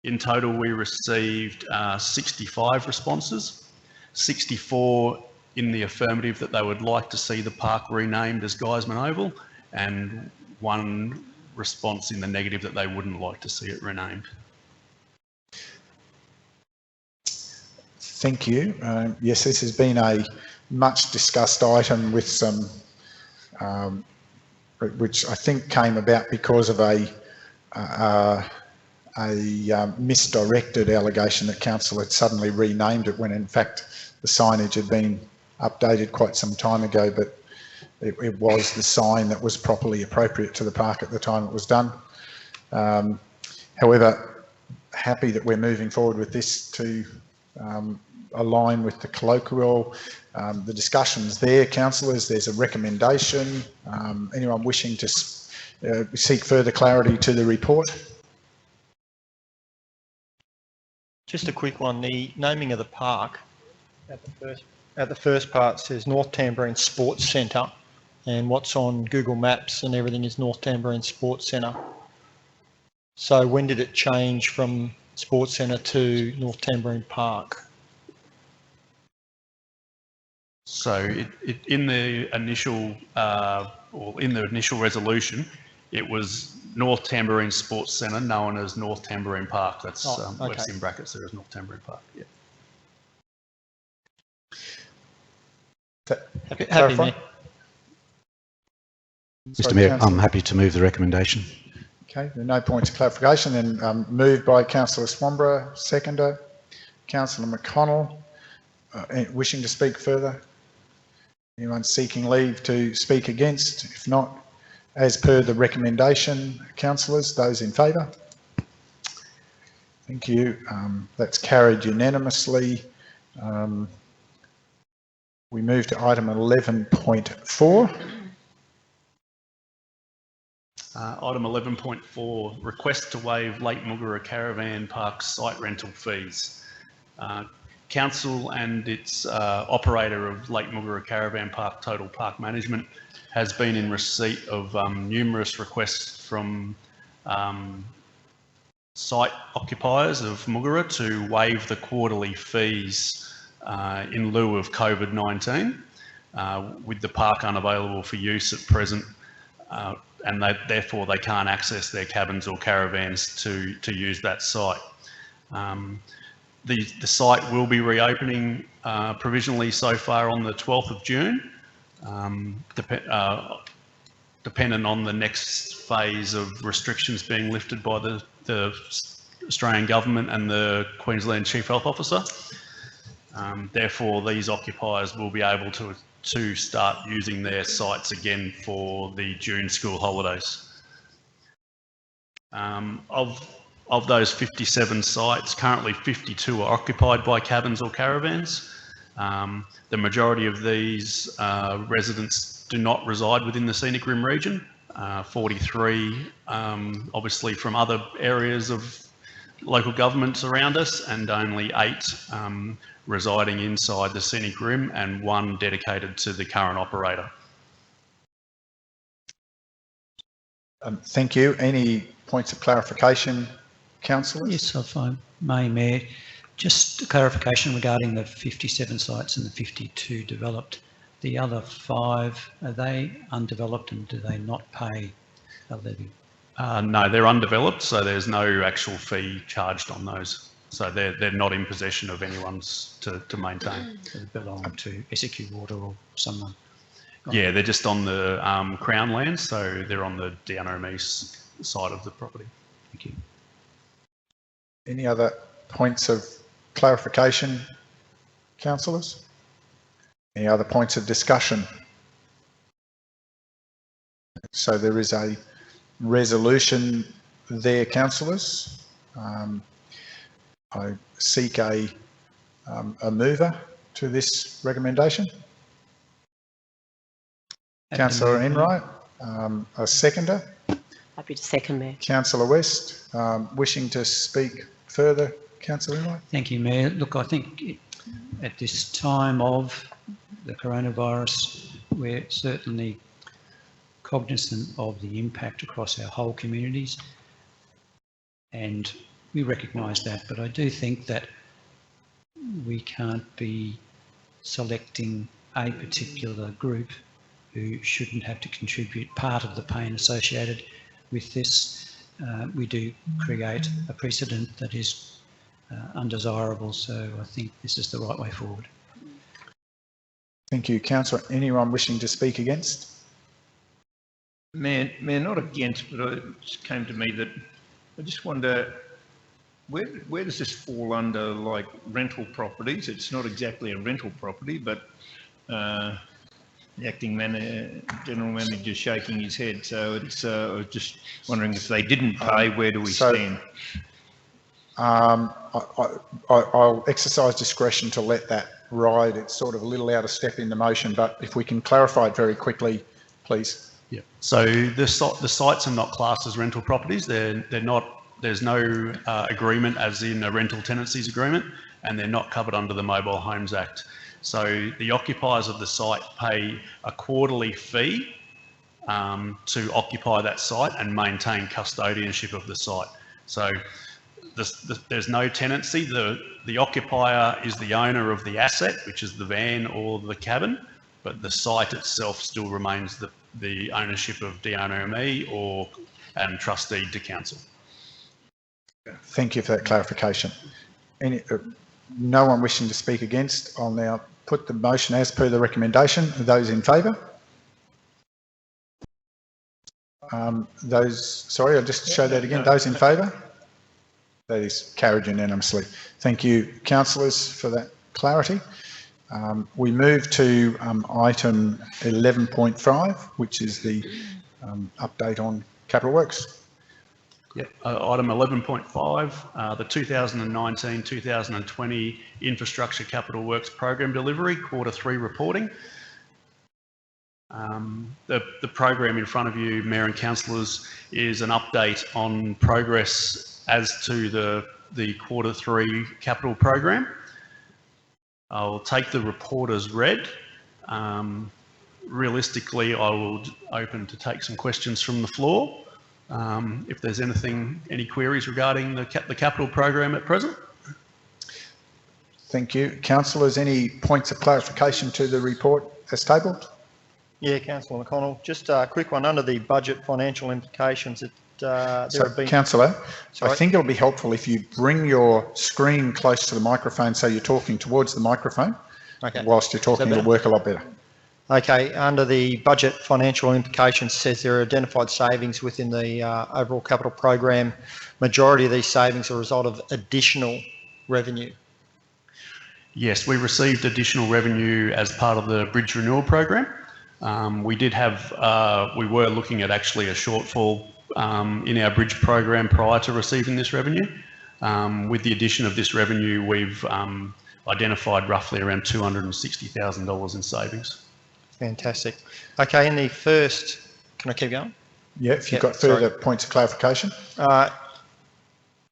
In total, we received 65 responses, 64 in the affirmative that they would like to see the park renamed as Guysman Oval, and 1 response in the negative that they wouldn't like to see it renamed. Thank you. Yes, this has been a much discussed item with some, which I think came about because of a misdirected allegation that council had suddenly renamed it when in fact the signage had been updated quite some time ago, but it was the sign that was properly appropriate to the park at the time it was done. However, happy that we're moving forward with this to align with the colloquial. The discussions there, councillors, there's a recommendation. Anyone wishing to seek further clarity to the report? Just a quick one, the naming of the park at the first part says North Tamborine Sports Centre, and what's on Google Maps and everything is North Tamborine Sports Centre. So when did it change from Sports Centre to North Tamborine Park? So in the initial resolution, it was North Tamborine Sports Centre, known as North Tamborine Park. That's left in brackets there as North Tamborine Park. Yeah. Happy, Mayor. Mr. Mayor, I'm happy to move the recommendation. Okay, there are no points of clarification. Then moved by Councillor Swamborough, seconder. Councillor McConnell, wishing to speak further? Anyone seeking leave to speak against? If not, as per the recommendation, councillors, those in favour? Thank you. That's carried unanimously. We move to item 11.4. Item 11.4, request to waive Lake Muggera Caravan Park site rental fees. Council and its operator of Lake Muggera Caravan Park, Total Park Management, has been in receipt of numerous requests from site occupiers of Muggera to waive the quarterly fees in lieu of COVID-19, with the park unavailable for use at present, and therefore they can't access their cabins or caravans to use that site. The site will be reopening provisionally so far on the 12th of June, dependent on the next phase of restrictions being lifted by the Australian Government and the Queensland Chief Health Officer. Therefore, these occupiers will be able to start using their sites again for the June school holidays. Of those 57 sites, currently 52 are occupied by cabins or caravans. The majority of these residents do not reside within the Scenic Rim region. 43 obviously from other areas of local governments around us, and only 8 residing inside the Scenic Rim, and 1 dedicated to the current operator. Thank you. Any points of clarification, councillors? Yes, if I may, Mayor. Just a clarification regarding the 57 sites and the 52 developed. The other 5, are they undeveloped and do they not pay a levy? No, they're undeveloped, so there's no actual fee charged on those. So they're not in possession of anyone's to maintain. They belong to SEQ Water or someone? Yeah, they're just on the Crown land, so they're on the Downham East side of the property. Thank you. Any other points of clarification, councillors? Any other points of discussion? So there is a resolution there, councillors. I seek a mover to this recommendation. Councillor Enright, a seconder. Happy to second, Mayor. Councillor West, wishing to speak further, Councillor Enright. Thank you, Mayor. Look, I think at this time of the coronavirus, we're certainly cognizant of the impact across our whole communities, and we recognise that, but I do think that we can't be selecting a particular group who shouldn't have to contribute part of the pain associated with this. We do create a precedent that is undesirable, so I think this is the right way forward. Thank you, Councillor. Anyone wishing to speak against? Mayor, not against, but it just came to me that I just wonder, where does this fall under, like, rental properties? It's not exactly a rental property, but the acting general manager shaking his head. So it's I was just wondering, if they didn't pay, where do we stand? I'll exercise discretion to let that ride. It's sort of a little out of step in the motion, but if we can clarify it very quickly, please. Yeah. So the sites are not classed as rental properties. They're not. There's no agreement as in a rental tenancies agreement, and they're not covered under the Mobile Homes Act. So the occupiers of the site pay a quarterly fee to occupy that site and maintain custodianship of the site. So there's no tenancy. The occupier is the owner of the asset, which is the van or the cabin, but the site itself still remains the ownership of DRME and trustee to council. Thank you for that clarification. No one wishing to speak against. I'll now put the motion as per the recommendation. Those in favour? Sorry, I'll just show that again. Those in favour? That is carried unanimously. Thank you, councillors, for that clarity. We move to item 11.5, which is the update on capital works. Yep. Item 11.5, the 2019-2020 Infrastructure Capital Works Program Delivery, Q3 reporting. The program in front of you, Mayor and Councillors, is an update on progress as to the Q3 capital program. I'll take the report as read. Realistically, I will open to take some questions from the floor. If there's any queries regarding the capital program at present. Thank you. Councillors, any points of clarification to the report as tabled? Yeah, Councillor McConnell, just a quick one under the budget financial implications. Councillor, I think it'll be helpful if you bring your screen close to the microphone so you're talking towards the microphone. Okay. Whilst you're talking, it'll work a lot better. Okay, under the budget financial implications, says there are identified savings within the overall capital program. Majority of these savings are a result of additional revenue. Yes, we received additional revenue as part of the bridge renewal program. We were looking at actually a shortfall in our bridge program prior to receiving this revenue. With the addition of this revenue, we've identified roughly around $260,000 in savings. Fantastic. Okay, in the first, can I keep going? Yeah, if you've got further points of clarification.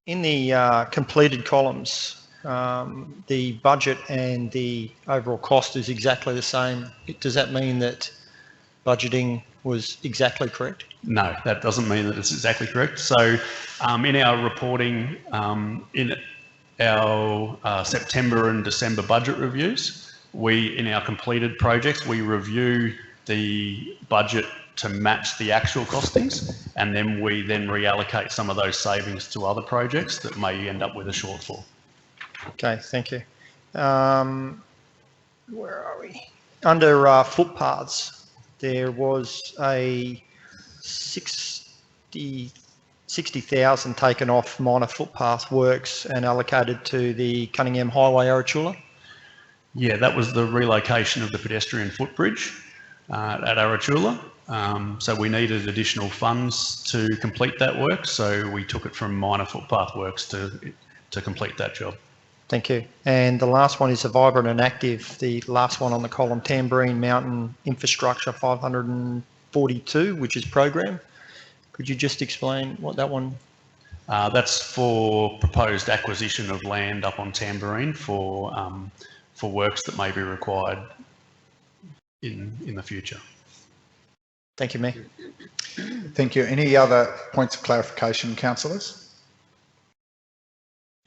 In the completed columns, the budget and the overall cost is exactly the same. Does that mean that budgeting was exactly correct? No, that doesn't mean that it's exactly correct. So in our reporting, in our September and December budget reviews, in our completed projects, we review the budget to match the actual costings, and then we reallocate some of those savings to other projects that may end up with a shortfall. Okay, thank you. Where are we? Under footpaths, there was a 60,000 taken off minor footpath works and allocated to the Cunningham Highway, Arachula. Yeah, that was the relocation of the pedestrian footbridge at Arachula. So we needed additional funds to complete that work, so we took it from minor footpath works to complete that job. Thank you. And the last one is a vibrant and active, the last one on the column, Tamborine Mountain Infrastructure 542, which is program. Could you just explain what that one? That's for proposed acquisition of land up on Tamborine for works that may be required in the future. Thank you, Mayor. Thank you. Any other points of clarification, councillors?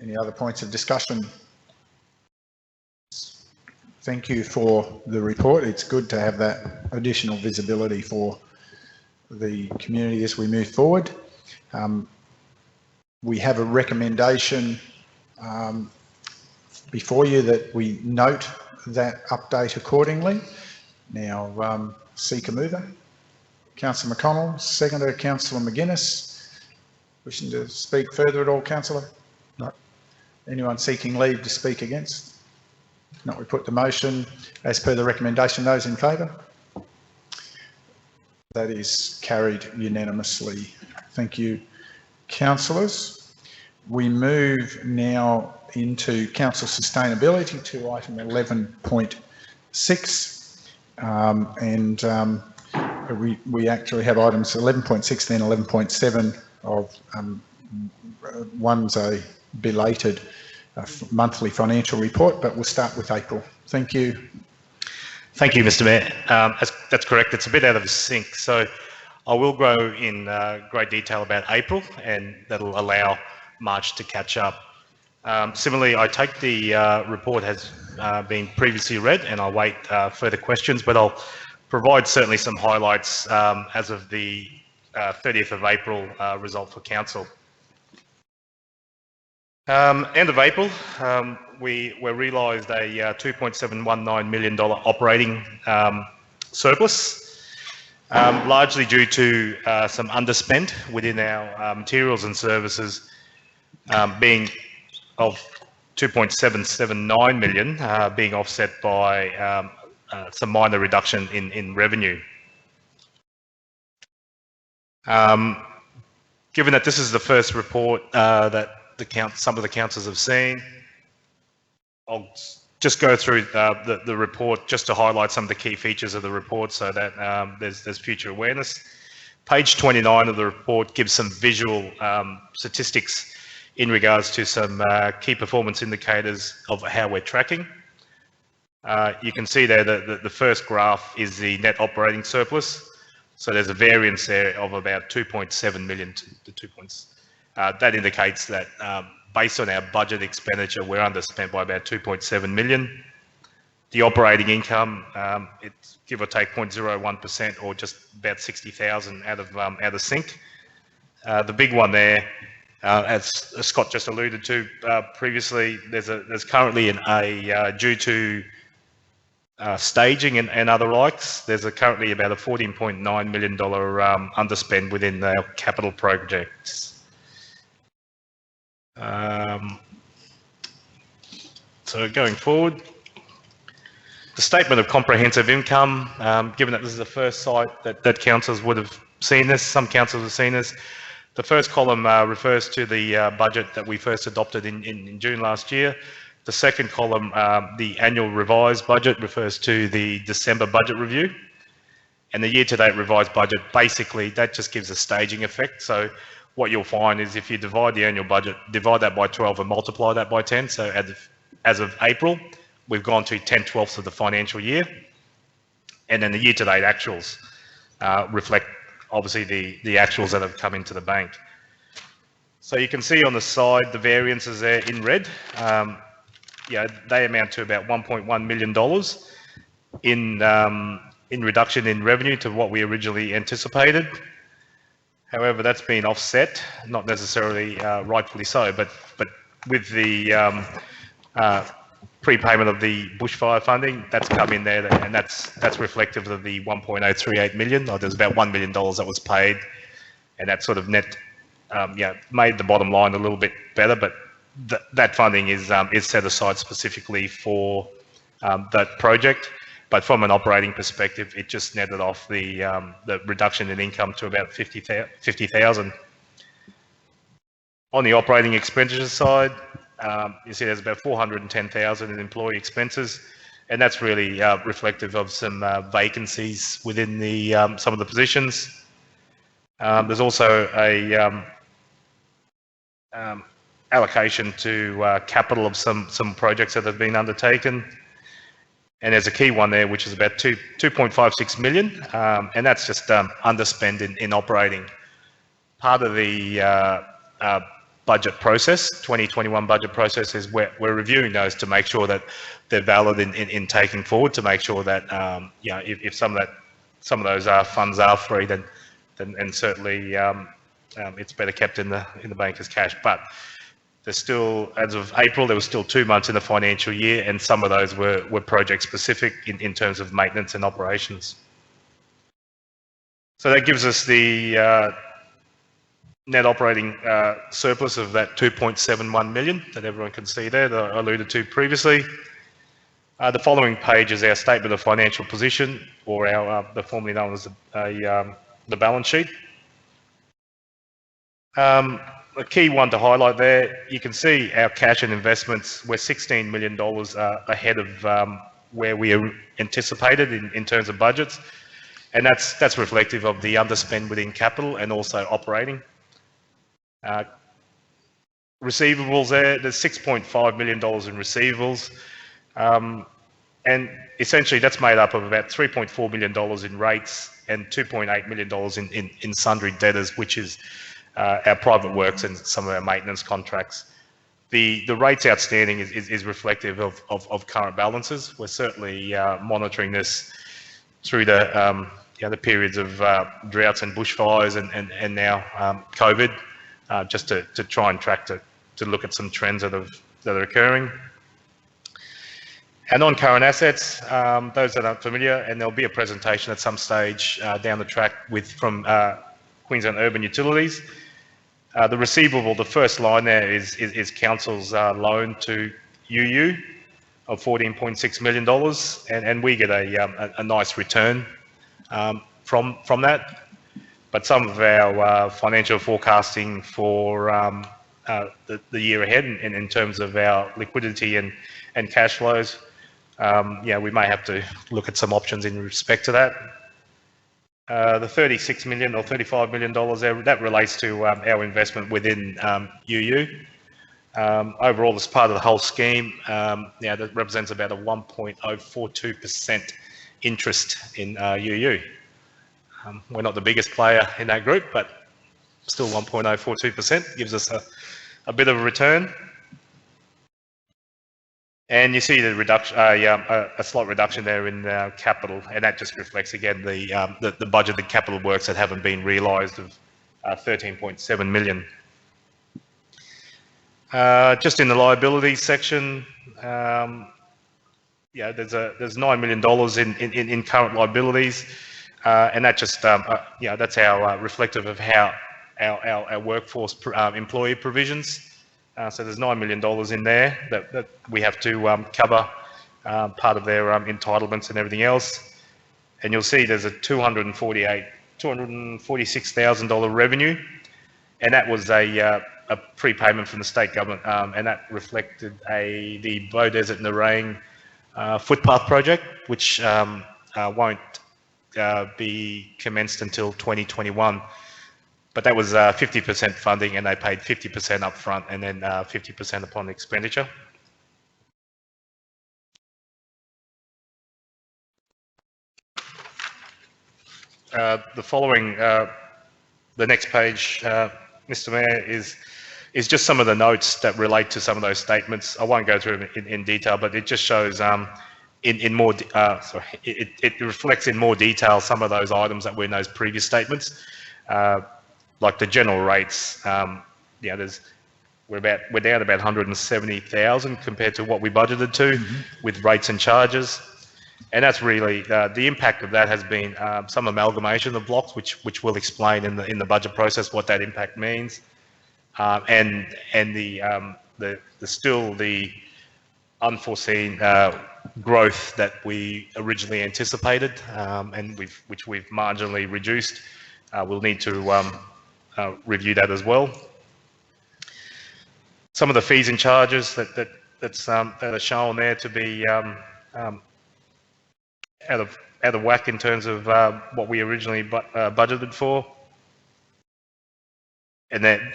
Any other points of discussion? Thank you for the report. It's good to have that additional visibility for the community as we move forward. We have a recommendation before you that we note that update accordingly. Now, seek a mover. Councillor McConnell, seconder, Councillor McGuinness. Wishing to speak further at all, councillor? No. Anyone seeking leave to speak against? If not, we put the motion as per the recommendation. Those in favour? That is carried unanimously. Thank you, councillors. We move now into council sustainability to item 11.6, and we actually have items 11.6 then 11.7 of one's a belated monthly financial report, but we'll start with April. Thank you. Thank you, Mr. Mayor. That's correct. It's a bit out of sync, so I will go in great detail about April, and that'll allow March to catch up. Similarly, I take the report has been previously read, and I'll wait further questions, but I'll provide certainly some highlights as of the 30th of April result for council. End of April, we realised a $2.719 million operating surplus. largely due to some underspend within our materials and services, being of 2.779 million, being offset by some minor reduction in revenue. Given that this is the first report that some of the councillors have seen, I'll just go through the report just to highlight some of the key features of the report so that there's future awareness. Page 29 of the report gives some visual statistics in regards to some key performance indicators of how we're tracking. You can see there that the first graph is the net operating surplus. So there's a variance there of about 2.7 million to 2 points. That indicates that based on our budget expenditure, we're underspent by about 2.7 million. The operating income, it's give or take 0.01% or just about 60,000 out of sync. The big one there, as Scott just alluded to previously, there's currently due to staging and other likes, there's currently about a $14.9 million underspend within our capital projects. So going forward, the statement of comprehensive income, given that this is the first site that councillors would have seen this, some councillors have seen this. The first column refers to the budget that we first adopted in June last year. The second column, the annual revised budget, refers to the December budget review. And the year-to-date revised budget, basically, that just gives a staging effect. So what you'll find is if you divide the annual budget, divide that by 12 and multiply that by 10. So as of April, we've gone to 10/12 of the financial year. And then the year-to-date actuals reflect, obviously, the actuals that have come into the bank. So you can see on the side, the variances there in red. They amount to about $1.1 million in reduction in revenue to what we originally anticipated. However, that's been offset, not necessarily rightfully so, but with the prepayment of the bushfire funding, that's come in there, and that's reflective of the 1.038 million. There's about $1 million that was paid, and that sort of net, made the bottom line a little bit better. But that funding is set aside specifically for that project. But from an operating perspective, it just netted off the reduction in income to about 50,000. On the operating expenditure side, you see there's about 410,000 in employee expenses, and that's really reflective of some vacancies within some of the positions. There's also a allocation to capital of some projects that have been undertaken. And there's a key one there, which is about 2.56 million, and that's just underspend in operating. Part of the budget process, 2021 budget process, is we're reviewing those to make sure that they're valid in taking forward, to make sure that if some of those funds are free, then certainly it's better kept in the bank as cash. But there's still, as of April, there was still 2 months in the financial year, and some of those were project specific in terms of maintenance and operations. So that gives us the net operating surplus of that 2.71 million that everyone can see there that I alluded to previously. The following page is our statement of financial position, or our the formerly known as the balance sheet. A key one to highlight there, you can see our cash and investments, we're $16 million ahead of where we anticipated in terms of budgets, and that's reflective of the underspend within capital and also operating. Receivables there's $6.5 million in receivables, and essentially that's made up of about $3.4 million in rates and $2.8 million in sundry debtors, which is our private works and some of our maintenance contracts. The rates outstanding is reflective of current balances. We're certainly monitoring this through the periods of droughts and bushfires and now COVID, just to try and track to look at some trends that are occurring. Our non-current assets, those that aren't familiar, and there'll be a presentation at some stage down the track from Queensland Urban Utilities. The receivable, the first line there is Council's loan to UU of $14.6 million, and we get a nice return from that. But some of our financial forecasting for the year ahead, and in terms of our liquidity and cash flows, we may have to look at some options in respect to that. The $36 million or $35 million there, that relates to our investment within UU. Overall, as part of the whole scheme, that represents about a 1.042% interest in UU. We're not the biggest player in that group, but still 1.042% gives us a bit of a return. And you see the reduction, a slight reduction there in capital, and that just reflects again the budgeted capital works that haven't been realised of 13.7 million. Just in the liabilities section, there's $9 million in current liabilities, and that just that's our reflective of how our workforce employee provisions. So there's $9 million in there that we have to cover, part of their entitlements and everything else. And you'll see there's a $246,000 revenue, and that was a prepayment from the state government, and that reflected the Beaudesert Nerang footpath project, which won't be commenced until 2021. But that was 50% funding, and they paid 50% up front and then 50% upon expenditure. The following, the next page, Mr. Mayor, is just some of the notes that relate to some of those statements. I won't go through them in detail, but it just shows it reflects in more detail some of those items that were in those previous statements. Like the general rates, we're down about 170,000 compared to what we budgeted to with rates and charges, and that's really the impact of that has been some amalgamation of blocks, which we'll explain in the budget process what that impact means, and the unforeseen growth that we originally anticipated, and which we've marginally reduced. We'll need to review that as well. Some of the fees and charges that are shown there to be out of whack in terms of what we originally budgeted for, and they're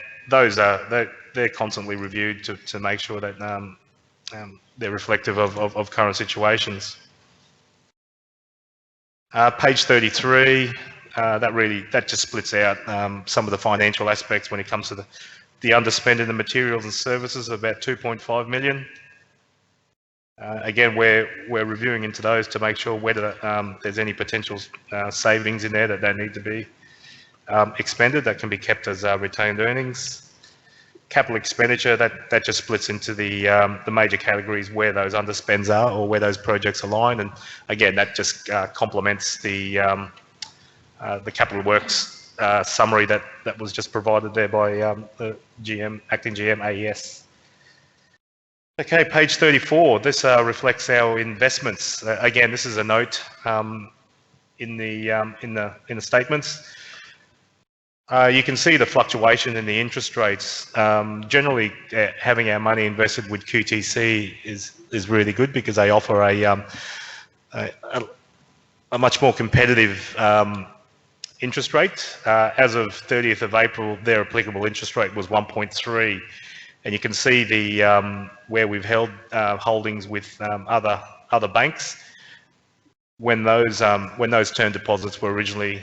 constantly reviewed to make sure that they're reflective of current situations. Page 33. That just splits out some of the financial aspects when it comes to the underspend in the materials and services of about 2.5 million. Again, we're reviewing into those to make sure whether there's any potential savings in there that need to be expended that can be kept as retained earnings. Capital expenditure, that just splits into the major categories where those underspends are or where those projects align, and again that just complements the capital works summary that was just provided there by the acting GM AES. Okay, page 34. This reflects our investments. Again, this is a note in the statements. You can see the fluctuation in the interest rates. Generally, having our money invested with QTC is really good because they offer a much more competitive interest rate. As of 30th of April, their applicable interest rate was 1.3, and you can see the where we've held holdings with other banks. When those term deposits were originally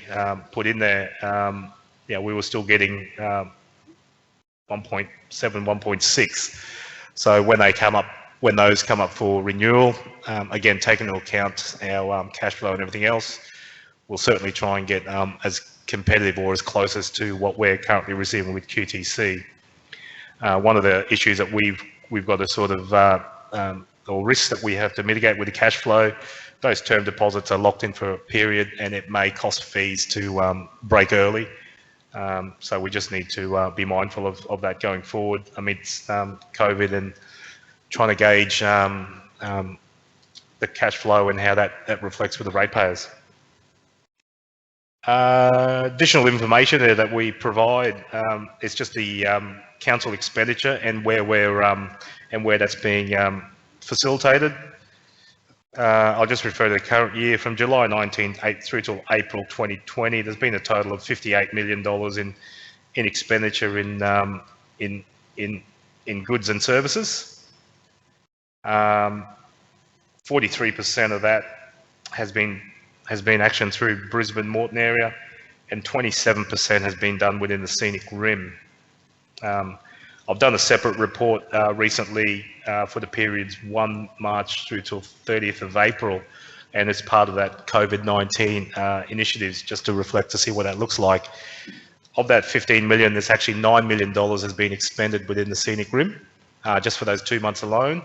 put in there, we were still getting 1.7, 1.6. So when those come up for renewal, again taking into account our cash flow and everything else, we'll certainly try and get as competitive or as close as to what we're currently receiving with QTC. One of the issues that we've got to sort of or risks that we have to mitigate with the cash flow. Those term deposits are locked in for a period, and it may cost fees to break early. So we just need to be mindful of that going forward amidst COVID and trying to gauge the cash flow and how that reflects with the ratepayers. Additional information there that we provide is just the council expenditure and where that's being facilitated. I'll just refer to the current year. From July 19 through to April 2020, there's been a total of $58 million in expenditure in goods and services. 43% of that has been actioned through Brisbane Moreton area, and 27% has been done within the Scenic Rim. I've done a separate report recently for the periods 1 March through till 30th of April, and it's part of that COVID-19 initiatives, just to reflect to see what that looks like. Of that 15 million, there's actually $9 million has been expended within the Scenic Rim, just for those 2 months alone.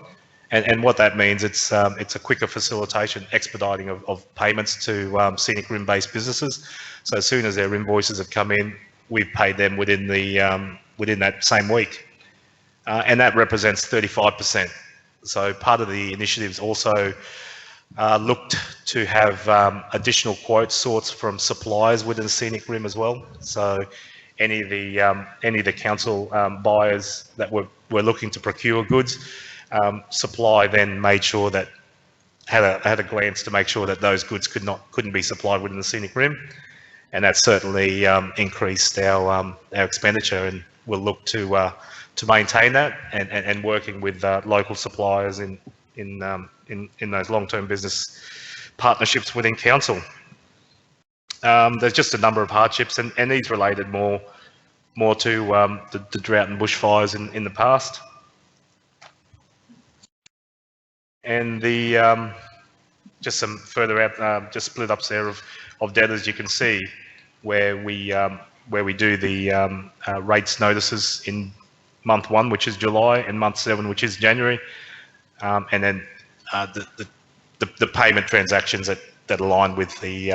And what that means, it's a quicker facilitation, expediting of payments to Scenic Rim-based businesses. So as soon as their invoices have come in, we've paid them within that same week, and that represents 35%. So part of the initiatives also looked to have additional quote sorts from suppliers within the Scenic Rim as well. So any of the council buyers that were looking to procure goods, supply then made sure that had a glance to make sure that those goods couldn't be supplied within the Scenic Rim, and that certainly increased our expenditure, and we'll look to maintain that and working with local suppliers in those long-term business partnerships within council. There's just a number of hardships, and these related more to the drought and bushfires in the past. And the just some further out, just split ups there of debtors. You can see where we do the rates notices in month 1, which is July, and month 7, which is January, and then the payment transactions that align with the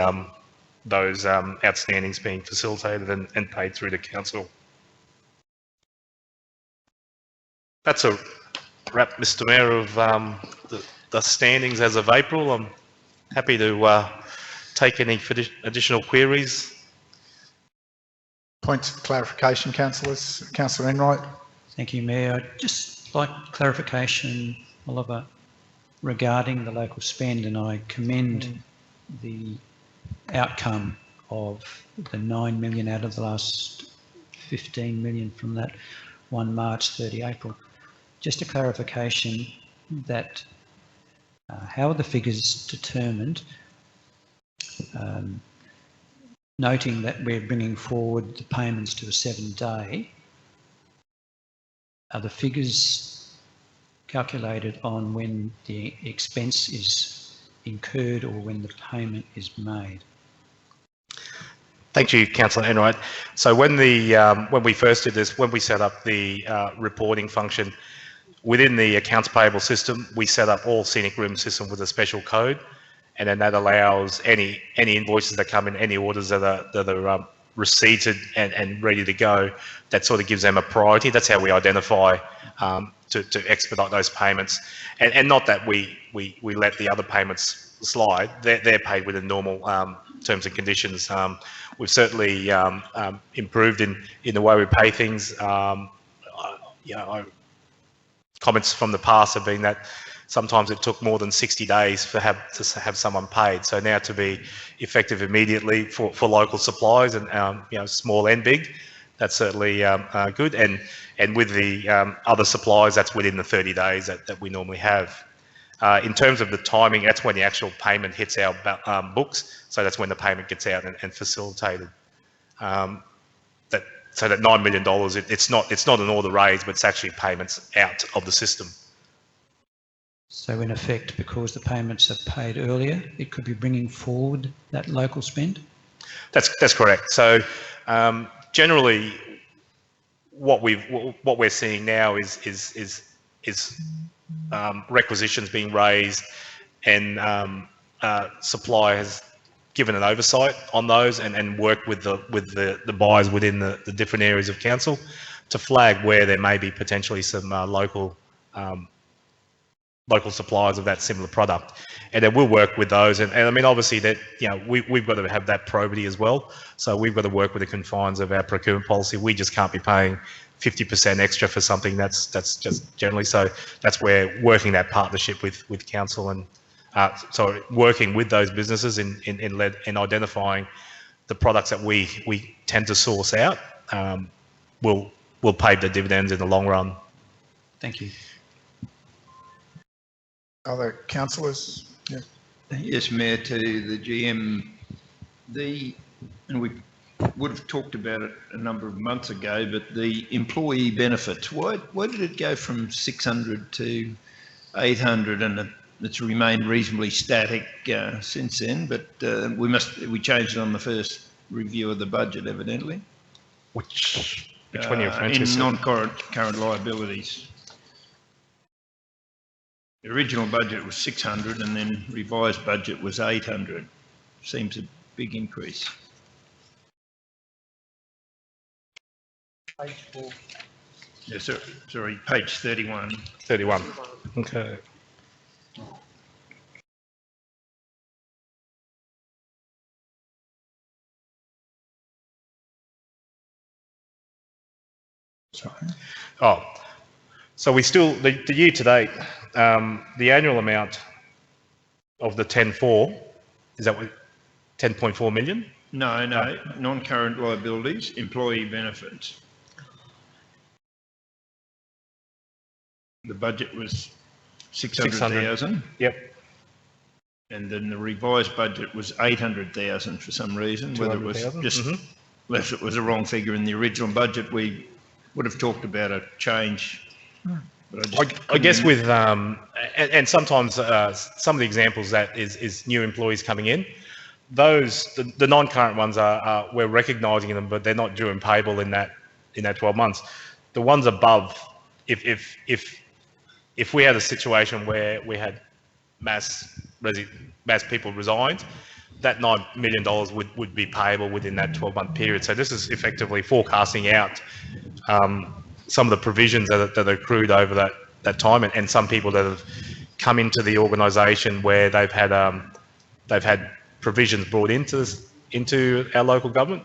those outstandings being facilitated and paid through the council. That's a wrap, Mr. Mayor, of the standings as of April. I'm happy to take any additional queries. Points of clarification, councillors. Councillor Enright. Thank you, Mayor. I'd just like clarification, Oliver, regarding the local spend, and I commend the outcome of the 9 million out of the last 15 million from that 1 March 30 April. Just a clarification that how are the figures determined, noting that we're bringing forward the payments to a 7-day, are the figures calculated on when the expense is incurred or when the payment is made? Thank you, Councillor Enright. So when we first did this, when we set up the reporting function within the accounts payable system, we set up all Scenic Rim system with a special code, and then that allows any invoices that come in, any orders that are receipted and ready to go, that sort of gives them a priority. That's how we identify to expedite those payments, and not that we let the other payments slide. They're paid within normal terms and conditions. We've certainly improved in the way we pay things. Comments from the past have been that sometimes it took more than 60 days to have someone paid. So now to be effective immediately for local supplies and small and big, that's certainly good. And with the other supplies, that's within the 30 days that we normally have. In terms of the timing, that's when the actual payment hits our books. So that's when the payment gets out and facilitated. So that $9 million, it's not an order raised, but it's actually payments out of the system. So in effect, because the payments are paid earlier, it could be bringing forward that local spend? That's correct. So generally, what we're seeing now is requisitions being raised, and supply has given an oversight on those and worked with the buyers within the different areas of council to flag where there may be potentially some local suppliers of that similar product, and then we'll work with those. And I mean, obviously that, you know, we've got to have that probity as well. So we've got to work with the confines of our procurement policy. We just can't be paying 50% extra for something that's just generally. So that's where working that partnership with council and so working with those businesses in identifying the products that we tend to source out will pay the dividends in the long run. Thank you. Other councillors? Yeah. Yes, Mayor, to the GM. And we would have talked about it a number of months ago, but the employee benefits, why did it go from 600 to 800, and it's remained reasonably static since then? But we changed it on the first review of the budget, evidently. Which one are you referring to? In non-current liabilities. The original budget was 600 and then revised budget was 800. Seems a big increase. Page 4. Yeah, sorry, page 31. 31. Okay. Sorry. Oh, so we still, the year to date, the annual amount of the 10.4, is that what, 10.4 million? No, non-current liabilities, employee benefits. The budget was 600,000. Yep. And then the revised budget was 800,000 for some reason, whether it was just, unless it was a wrong figure in the original budget, we would have talked about a change. I guess with, and sometimes some of the examples that is new employees coming in, those, the non-current ones are we're recognising them, but they're not due and payable in that 12 months. The ones above, if we had a situation where we had mass people resigned, that $9 million would be payable within that 12-month period. So this is effectively forecasting out some of the provisions that are accrued over that time, and some people that have come into the organisation where they've had provisions brought into our local government.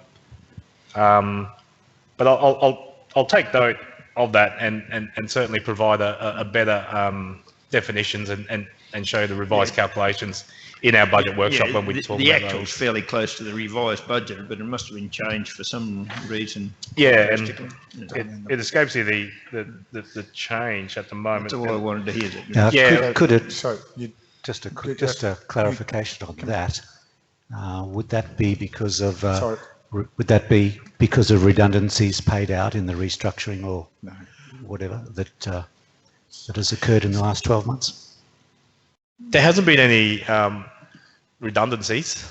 But I'll take note of that and certainly provide a better definitions and show the revised calculations in our budget workshop when we talk about the actual is fairly close to the revised budget, but it must have been changed for some reason. Yeah, and it escapes you the change at the moment. That's all I wanted to hear. Yeah, could it? So just a clarification on that. Would that be because of redundancies paid out in the restructuring or whatever that has occurred in the last 12 months? There hasn't been any redundancies.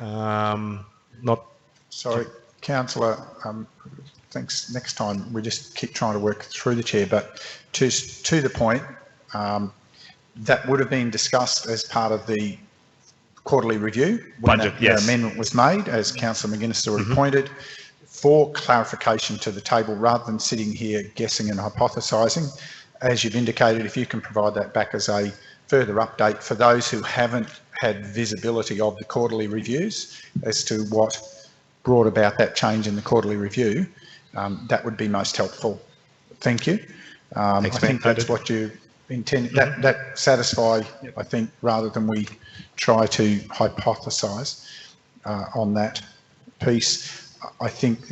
Not. Sorry, Councillor. Thanks. Next time we just keep trying to work through the chair. But to the point, that would have been discussed as part of the quarterly review when budget, that amendment was made, as Councillor McGuinness already pointed, for clarification to the table rather than sitting here guessing and hypothesising. As you've indicated, if you can provide that back as a further update for those who haven't had visibility of the quarterly reviews as to what brought about that change in the quarterly review, that would be most helpful. Thank you. I think that's what you intend. That satisfy, I think, rather than we try to hypothesise on that piece. I think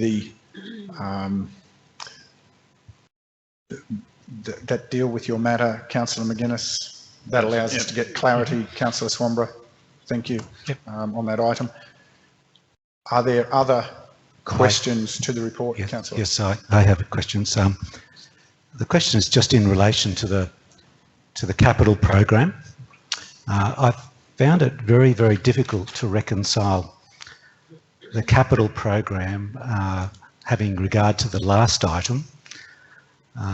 that deal with your matter, Councillor McGuinness, that allows us to get clarity. Councillor Swamborough, thank you on that item. Are there other questions to the report, Councillor? Yes, I have questions. The question is just in relation to the capital program. I found it very, very difficult to reconcile the capital program having regard to the last item,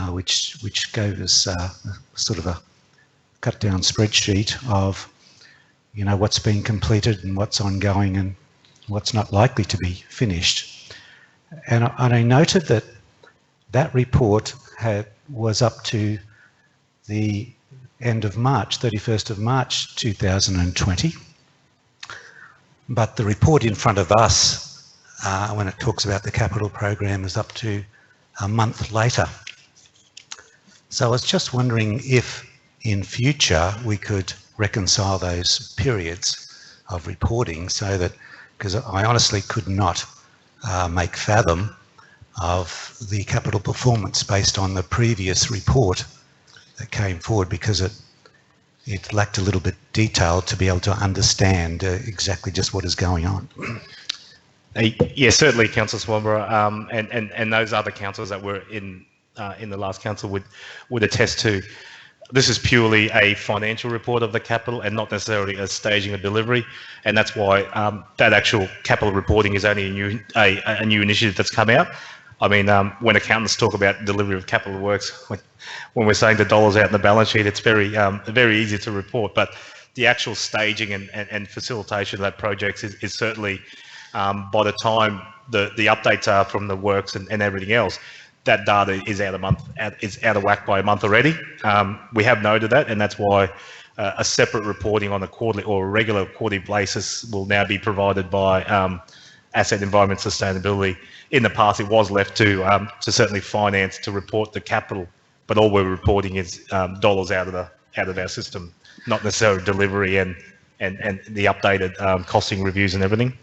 which gave us sort of a cut down spreadsheet of, you know, what's been completed and what's ongoing and what's not likely to be finished. And I noted that that report was up to the end of March, 31st of March 2020. But the report in front of us, when it talks about the capital program, is up to a month later. So I was just wondering if in future we could reconcile those periods of reporting so that, because I honestly could not make fathom of the capital performance based on the previous report that came forward, because it lacked a little bit detail to be able to understand exactly just what is going on. Yeah, certainly, Councillor Swanborough, and those other councillors that were in the last council would attest to. This is purely a financial report of the capital and not necessarily a staging or delivery, and that's why that actual capital reporting is only a new initiative that's come out. I mean, when accountants talk about delivery of capital works, when we're saying the dollars out in the balance sheet, it's very easy to report, but the actual staging and facilitation of that project is certainly, by the time the updates are from the works and everything else, that data is out of whack by a month already. We have noted that, and that's why a separate reporting on a quarterly or a regular quarterly basis will now be provided by Asset Environment Sustainability. In the past, it was left to certainly finance to report the capital, but all we're reporting is dollars out of our system, not necessarily delivery and the updated costing reviews and everything.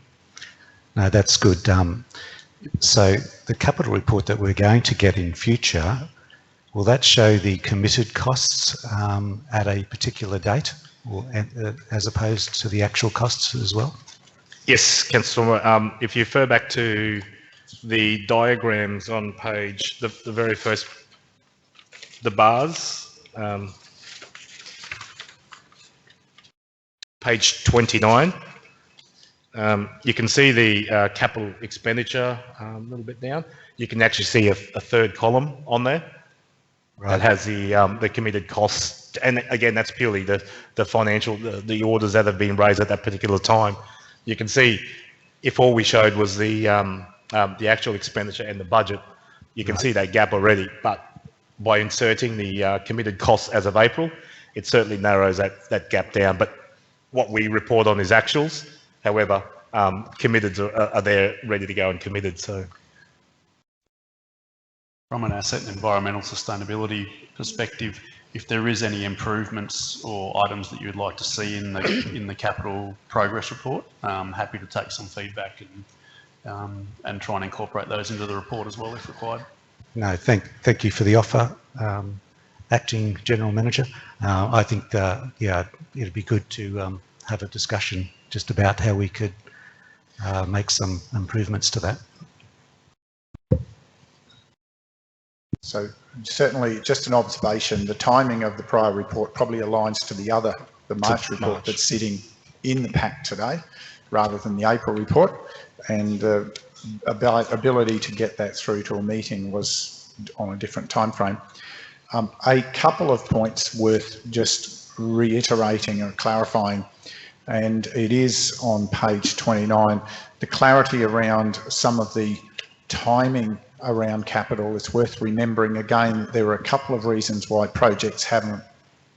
No, that's good. So the capital report that we're going to get in future, will that show the committed costs at a particular date, or as opposed to the actual costs as well? Yes, Councillor, if you refer back to the diagrams on page, the very first, the bars, page 29, you can see the capital expenditure a little bit down. You can actually see a third column on there that has the committed costs, and again, that's purely the financial, the orders that have been raised at that particular time. You can see if all we showed was the actual expenditure and the budget, you can see that gap already. But by inserting the committed costs as of April, it certainly narrows that gap down. But what we report on is actuals. However, committeds are there, ready to go and committed. So, from an asset and environmental sustainability perspective, if there is any improvements or items that you'd like to see in the capital progress report, I'm happy to take some feedback and try and incorporate those into the report as well if required. No, thank you for the offer, Acting General Manager. I think yeah, it'd be good to have a discussion just about how we could make some improvements to that. So certainly, just an observation, the timing of the prior report probably aligns to the March report that's sitting in the pack today, rather than the April report, and ability to get that through to a meeting was on a different time frame. A couple of points worth just reiterating or clarifying, and it is on page 29, the clarity around some of the timing around capital. It's worth remembering again, there are a couple of reasons why projects haven't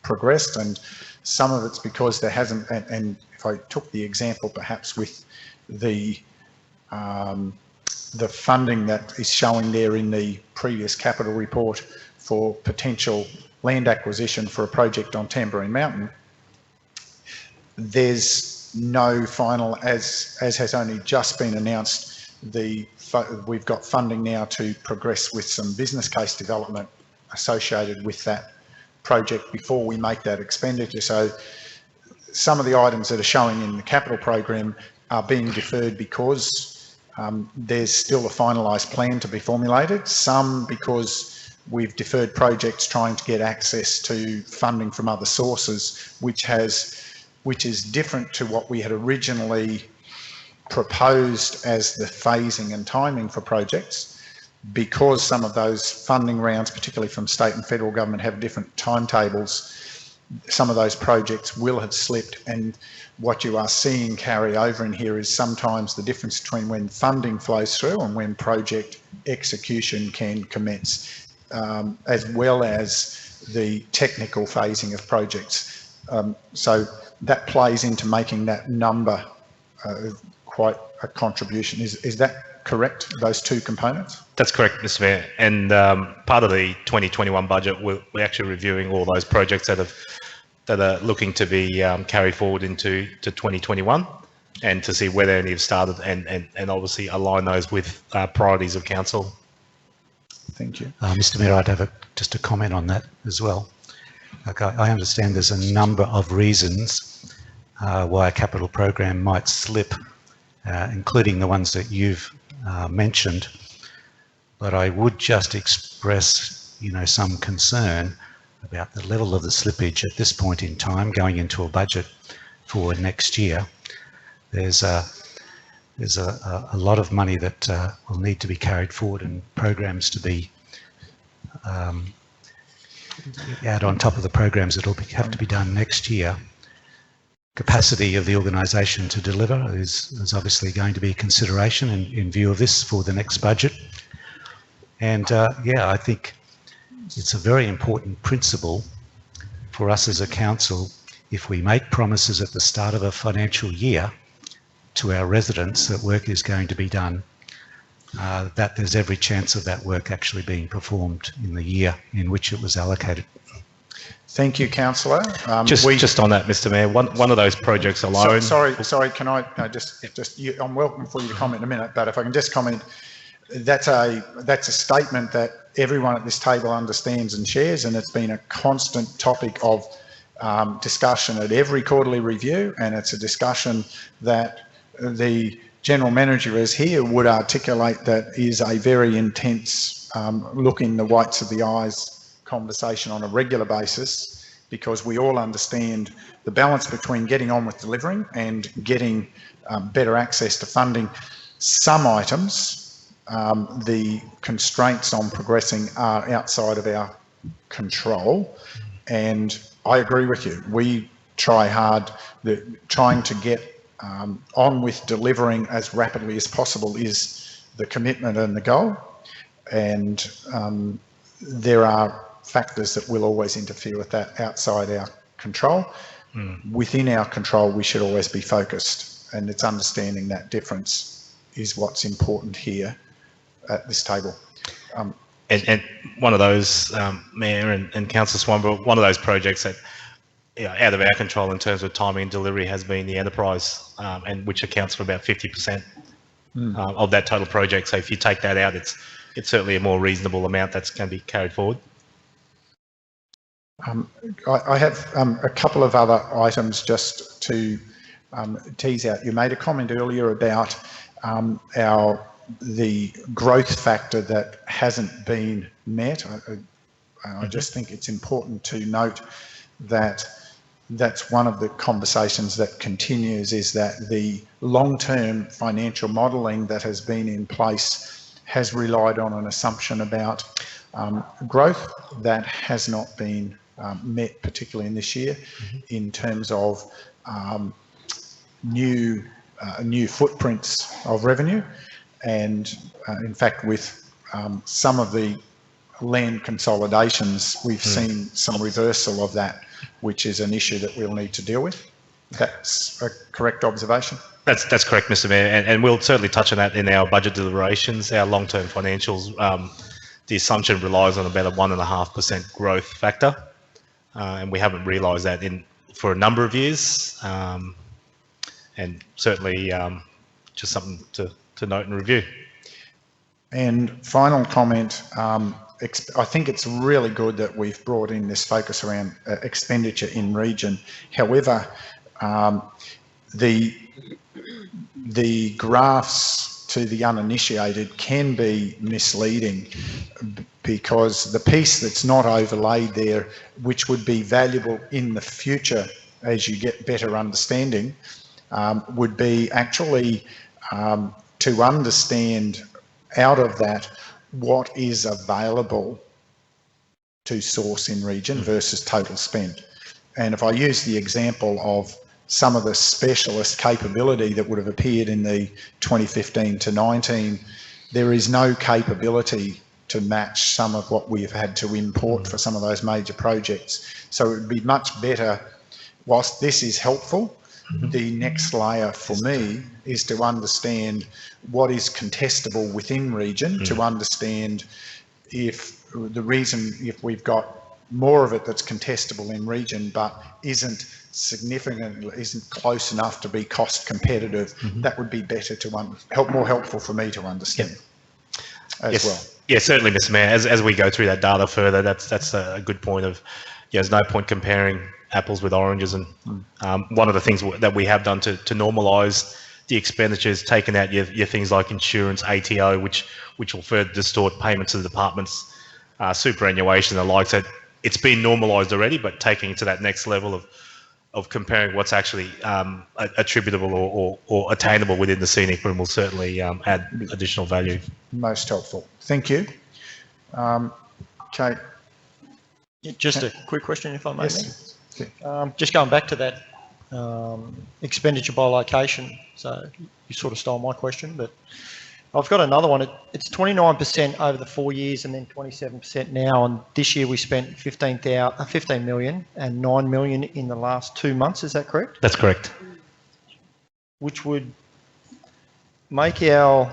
progressed, and some of it's because there hasn't, and if I took the example perhaps with the funding that is showing there in the previous capital report for potential land acquisition for a project on Tamborine Mountain, there's no final, as has only just been announced, we've got funding now to progress with some business case development associated with that project before we make that expenditure. So some of the items that are showing in the capital program are being deferred because there's still a finalised plan to be formulated, some because we've deferred projects trying to get access to funding from other sources, which is different to what we had originally proposed as the phasing and timing for projects, because some of those funding rounds, particularly from state and federal government, have different timetables. some of those projects will have slipped, and what you are seeing carry over in here is sometimes the difference between when funding flows through and when project execution can commence, as well as the technical phasing of projects. So that plays into making that number quite a contribution. Is that correct, those two components? That's correct, Mr. Mayor. And part of the 2021 budget, we're actually reviewing all those projects that are looking to be carried forward into 2021, and to see whether any have started, and obviously align those with priorities of council. Thank you. Mr. Mayor, I'd have just a comment on that as well. Okay, I understand there's a number of reasons why a capital program might slip, including the ones that you've mentioned, but I would just express, some concern about the level of the slippage at this point in time, going into a budget for next year. There's a lot of money that will need to be carried forward, and programs to be add on top of the programs that will have to be done next year. Capacity of the organisation to deliver is obviously going to be a consideration in view of this for the next budget. And yeah, I think it's a very important principle for us as a council, if we make promises at the start of a financial year to our residents that work is going to be done, that there's every chance of that work actually being performed in the year in which it was allocated. Thank you, Councillor. Just on that, Mr. Mayor, one of those projects alone. Sorry. Can I I'm welcome for you to comment in a minute, but if I can just comment, that's a statement that everyone at this table understands and shares, and it's been a constant topic of discussion at every quarterly review, and it's a discussion that the General Manager is here would articulate that is a very intense look in the whites of the eyes conversation on a regular basis, because we all understand the balance between getting on with delivering and getting better access to funding. Some items, the constraints on progressing are outside of our control, and I agree with you. We try hard. Trying to get on with delivering as rapidly as possible is the commitment and the goal, and there are factors that will always interfere with that outside our control. Within our control, we should always be focused, and it's understanding that difference is what's important here at this table. And one of those, Mayor and Councillor Swanborough, one of those projects that out of our control in terms of timing and delivery has been the enterprise, and which accounts for about 50% of that total project. So if you take that out, it's certainly a more reasonable amount that's going to be carried forward. I have a couple of other items just to tease out. You made a comment earlier about the growth factor that hasn't been met. I just think it's important to note that that's one of the conversations that continues, is that the long-term financial modelling that has been in place has relied on an assumption about growth that has not been met, particularly in this year, in terms of new footprints of revenue, and in fact with some of the land consolidations we've seen some reversal of that, which is an issue that we'll need to deal with. That's a correct observation? That's correct, Mr. Mayor, and we'll certainly touch on that in our budget deliberations. Our long-term financials, the assumption relies on about a 1.5% growth factor, and we haven't realised that for a number of years, and certainly just something to note and review. And final comment, I think it's really good that we've brought in this focus around expenditure in region. However, the graphs to the uninitiated can be misleading, because the piece that's not overlaid there, which would be valuable in the future as you get better understanding, would be actually to understand out of that what is available to source in region versus total spend. And if I use the example of some of the specialist capability that would have appeared in the 2015 to 19, there is no capability to match some of what we've had to import for some of those major projects. So it would be much better, whilst this is helpful, the next layer for me is to understand what is contestable within region, to understand if the reason, if we've got more of it that's contestable in region but isn't significant, isn't close enough to be cost competitive, that would be better to more helpful for me to understand as well. Yeah, certainly, Mr. Mayor. As we go through that data further, that's a good point of, there's no point comparing apples with oranges, and one of the things that we have done to normalise the expenditures, taken out your things like insurance, ATO, which will further distort payments to the departments, superannuation and the like. So it's been normalised already, but taking it to that next level of comparing what's actually attributable or attainable within the scenic room will certainly add additional value. Most helpful. Thank you. Okay. Just a quick question, if I may. Yes. Just going back to that expenditure by location. So you sort of stole my question, but I've got another one. It's 29% over the 4 years and then 27% now. And this year we spent 15 million and 9 million in the last 2 months. Is that correct? That's correct. Which would make our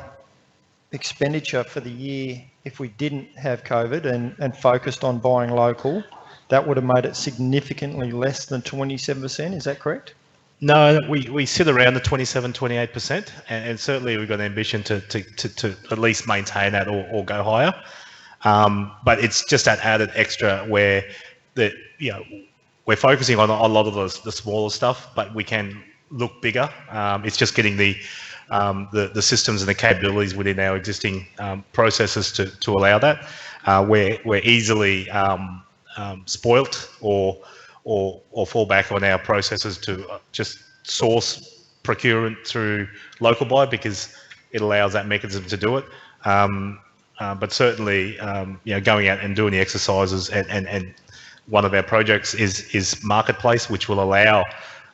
expenditure for the year, if we didn't have COVID and focused on buying local, that would have made it significantly less than 27%. Is that correct? No, we sit around the 27, 28%, and certainly we've got an ambition to at least maintain that or go higher. But it's just that added extra where we're focusing on a lot of the smaller stuff, but we can look bigger. It's just getting the systems and the capabilities within our existing processes to allow that. We're easily spoilt or fall back on our processes to just source procurement through local buy because it allows that mechanism to do it. But certainly, going out and doing the exercises and one of our projects is Marketplace, which will allow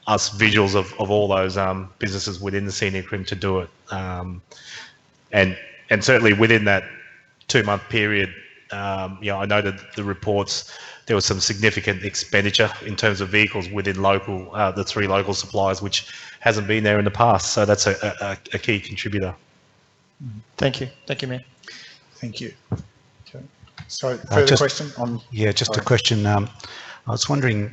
us visuals of all those businesses within the scenic rim to do it. And certainly within that 2 month period, I noted the reports. There was some significant expenditure in terms of vehicles within local, the 3 local suppliers, which hasn't been there in the past. So that's a key contributor. Thank you. Thank you, Mayor. Thank you. Okay. So further question on? Yeah, just a question. I was wondering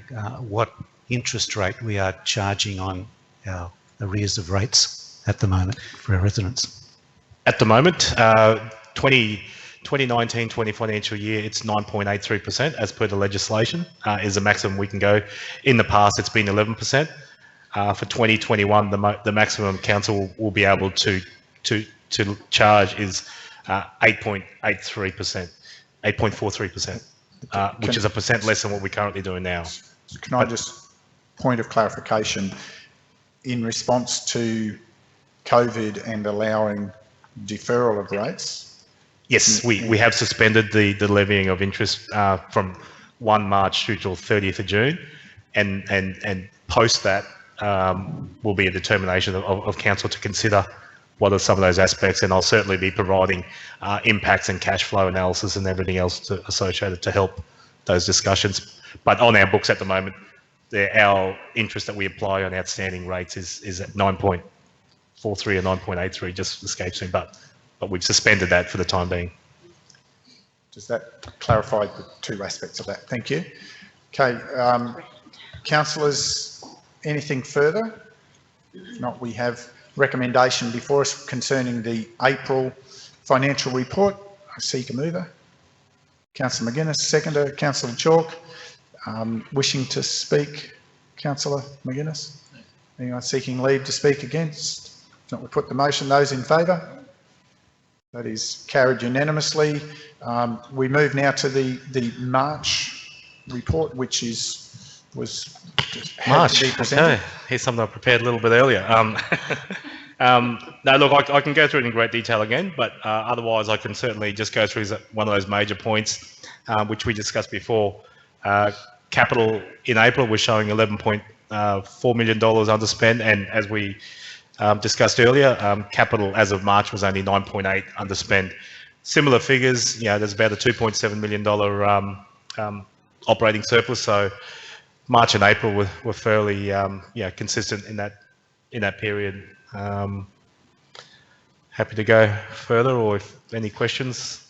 what interest rate we are charging on our arrears of rates at the moment for our residents. At the moment, 2019-20 financial year, it's 9.83% as per the legislation is the maximum we can go. In the past, it's been 11%. For 2021, the maximum council will be able to charge is 8.83%, 8.43%, which is a percent less than what we're currently doing now. Can I just point of clarification, in response to COVID and allowing deferral of rates? Yes, we have suspended the levying of interest from 1 March through till 30th of June, and post that will be a determination of council to consider what are some of those aspects, and I'll certainly be providing impacts and cash flow analysis and everything else associated to help those discussions. But on our books at the moment, our interest that we apply on outstanding rates is at 9.43 or 9.83, just escapes me, but we've suspended that for the time being. Does that clarify the 2 aspects of that? Thank you. Okay, councillors, anything further? If not, we have recommendation before us concerning the April financial report. I seek a mover. Councillor McGuinness, seconder. Councillor Chalk, wishing to speak. Councillor McGuinness, anyone seeking leave to speak against? If not, we put the motion. Those in favour? That is carried unanimously. We move now to the March report, which was March. Okay, here's something I prepared a little bit earlier. No, look, I can go through it in great detail again, but otherwise I can certainly just go through one of those major points which we discussed before. capital in April was showing $11.4 million underspent, and as we discussed earlier, capital as of March was only 9.8 underspent. Similar figures, there's about a $2.7 million operating surplus. So March and April were fairly consistent in that period. Happy to go further, or if any questions.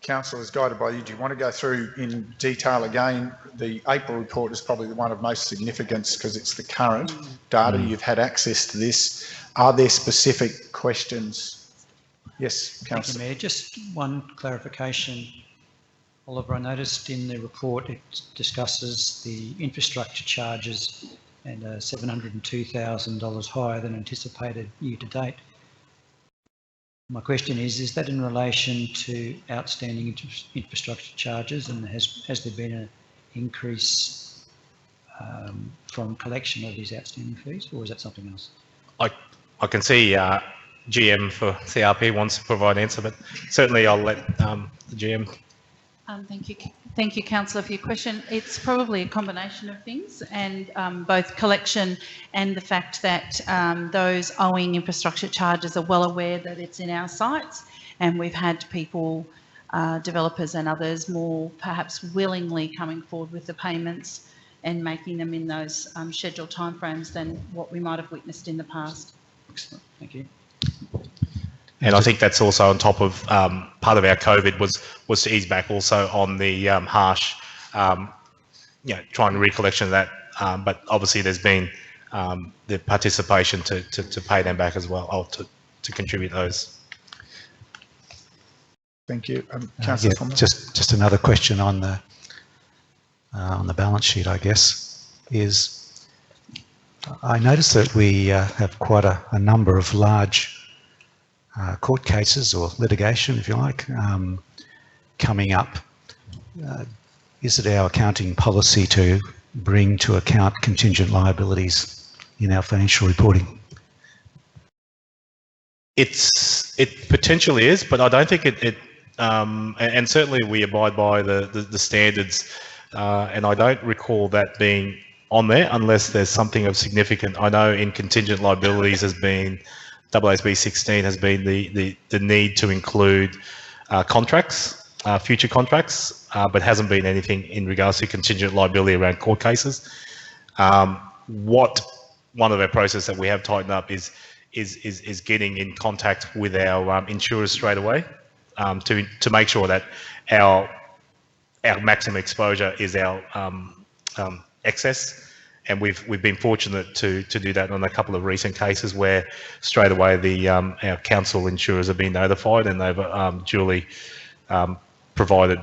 Councillors, guided by you, do you want to go through in detail again? The April report is probably the one of most significance because it's the current data. You've had access to this. Are there specific questions? Yes, Councillor. Thank you, Mayor. Just one clarification. Oliver, I noticed in the report it discusses the infrastructure charges and $702,000 higher than anticipated year to date. My question is that in relation to outstanding infrastructure charges, and has there been an increase from collection of these outstanding fees, or is that something else? I can see GM for CRP wants to provide an answer, but certainly I'll let the GM. Thank you, Councillor, for your question. It's probably a combination of things, and both collection and the fact that those owing infrastructure charges are well aware that it's in our sites, and we've had people, developers and others, more perhaps willingly coming forward with the payments and making them in those scheduled timeframes than what we might have witnessed in the past. Excellent. Thank you. And I think that's also on top of part of our COVID was to ease back also on the harsh, trying to recollection of that. But obviously there's been the participation to pay them back as well, or to contribute those. Thank you, Councillor. Just another question on the balance sheet, I guess, is I noticed that we have quite a number of large court cases or litigation, if you like, coming up. Is it our accounting policy to bring to account contingent liabilities in our financial reporting? It potentially is, but I don't think and certainly we abide by the standards, and I don't recall that being on there unless there's something of significant. I know in contingent liabilities has been AASB 16 has been the need to include contracts, future contracts, but hasn't been anything in regards to contingent liability around court cases. What one of our processes that we have tightened up is getting in contact with our insurers straight away to make sure that our maximum exposure is our excess. And we've been fortunate to do that on a couple of recent cases where straight away our council insurers have been notified, and they've duly provided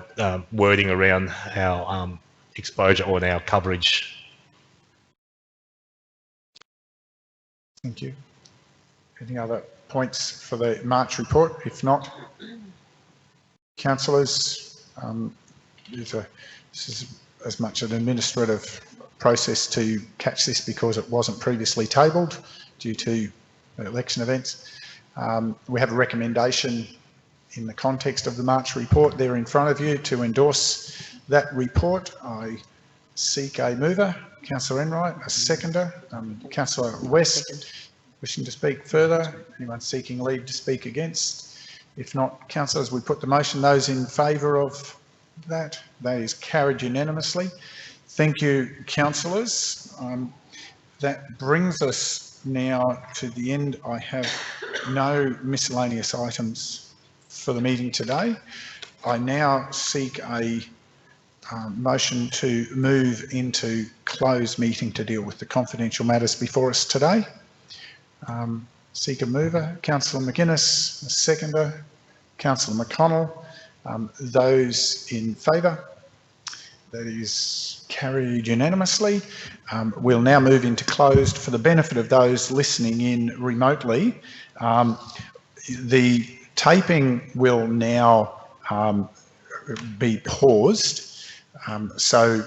wording around our exposure or our coverage. Thank you. Any other points for the March report? If not, councillors, this is as much an administrative process to catch this because it wasn't previously tabled due to election events. We have a recommendation in the context of the March report there in front of you to endorse that report. I seek a mover, Councillor Enright, a seconder, Councillor West, wishing to speak further. Anyone seeking leave to speak against? If not, councillors, we put the motion. Those in favour of that is carried unanimously. Thank you, councillors. That brings us now to the end. I have no miscellaneous items for the meeting today. I now seek a motion to move into closed meeting to deal with the confidential matters before us today. Seek a mover, Councillor McGuinness, a seconder, Councillor McConnell. Those in favour? That is carried unanimously. We'll now move into closed. For the benefit of those listening in remotely, the taping will now be paused, so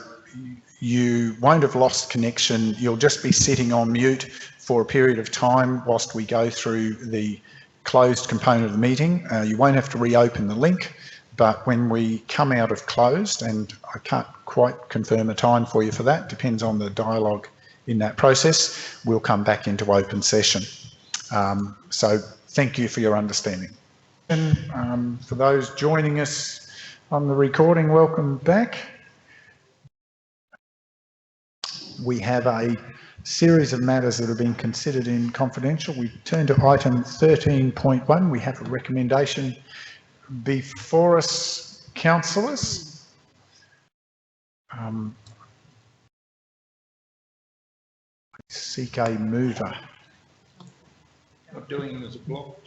you won't have lost connection. You'll just be sitting on mute for a period of time whilst we go through the closed component of the meeting. You won't have to reopen the link, but when we come out of closed, and I can't quite confirm a time for you for that, depends on the dialogue in that process, we'll come back into open session. So thank you for your understanding. And for those joining us on the recording, welcome back. We have a series of matters that have been considered in confidential. We turn to item 13.1. We have a recommendation before us, councillors. Seek a mover. Not doing them as a block,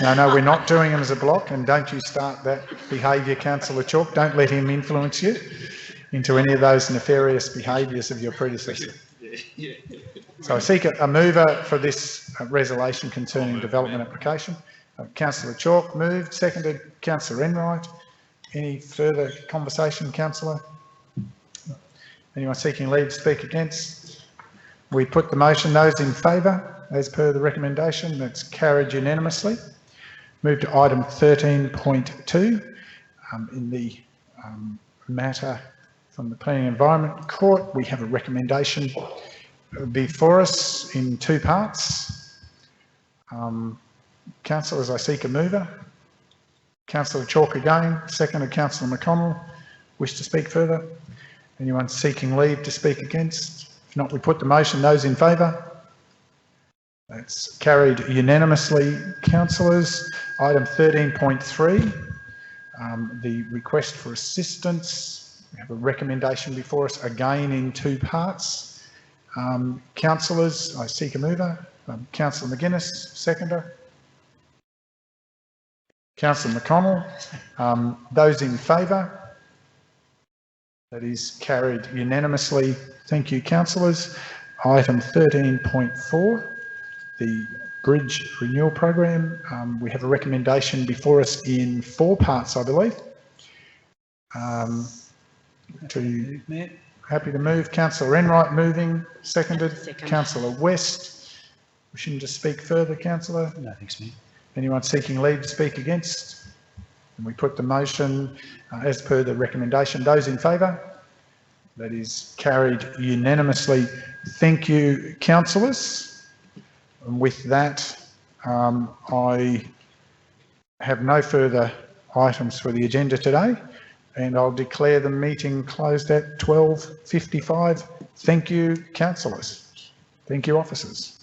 No, we're not doing them as a block, and don't you start that behaviour, Councillor Chalk. Don't let him influence you into any of those nefarious behaviours of your predecessor. So I seek a mover for this resolution concerning development application. Councillor Chalk moved, seconded. Councillor Enright. Any further conversation, Councillor? Anyone seeking leave to speak against? We put the motion. Those in favour? As per the recommendation, that's carried unanimously. Move to item 13.2. In the matter from the Planning and Environment Court, we have a recommendation before us in two parts. Councillors, I seek a mover. Councillor Chalk again, seconded Councillor McConnell. Wish to speak further? Anyone seeking leave to speak against? If not, we put the motion. Those in favour? That's carried unanimously, councillors. Item 13.3, the request for assistance. We have a recommendation before us again in two parts. Councillors, I seek a mover. Councillor McGuinness, seconder. Councillor McConnell. Those in favour? That is carried unanimously. Thank you, councillors. Item 13.4. The Bridge Renewal Program. We have a recommendation before us in four parts, I believe. Happy to move. Councillor Enright moving, seconded. Councillor West. Wishing to speak further, councillor? No, thanks, Mayor. Anyone seeking leave to speak against? And we put the motion as per the recommendation. Those in favour? That is carried unanimously. Thank you, councillors. And with that, I have no further items for the agenda today, and I'll declare the meeting closed at 12:55. Thank you, councillors. Thank you, officers.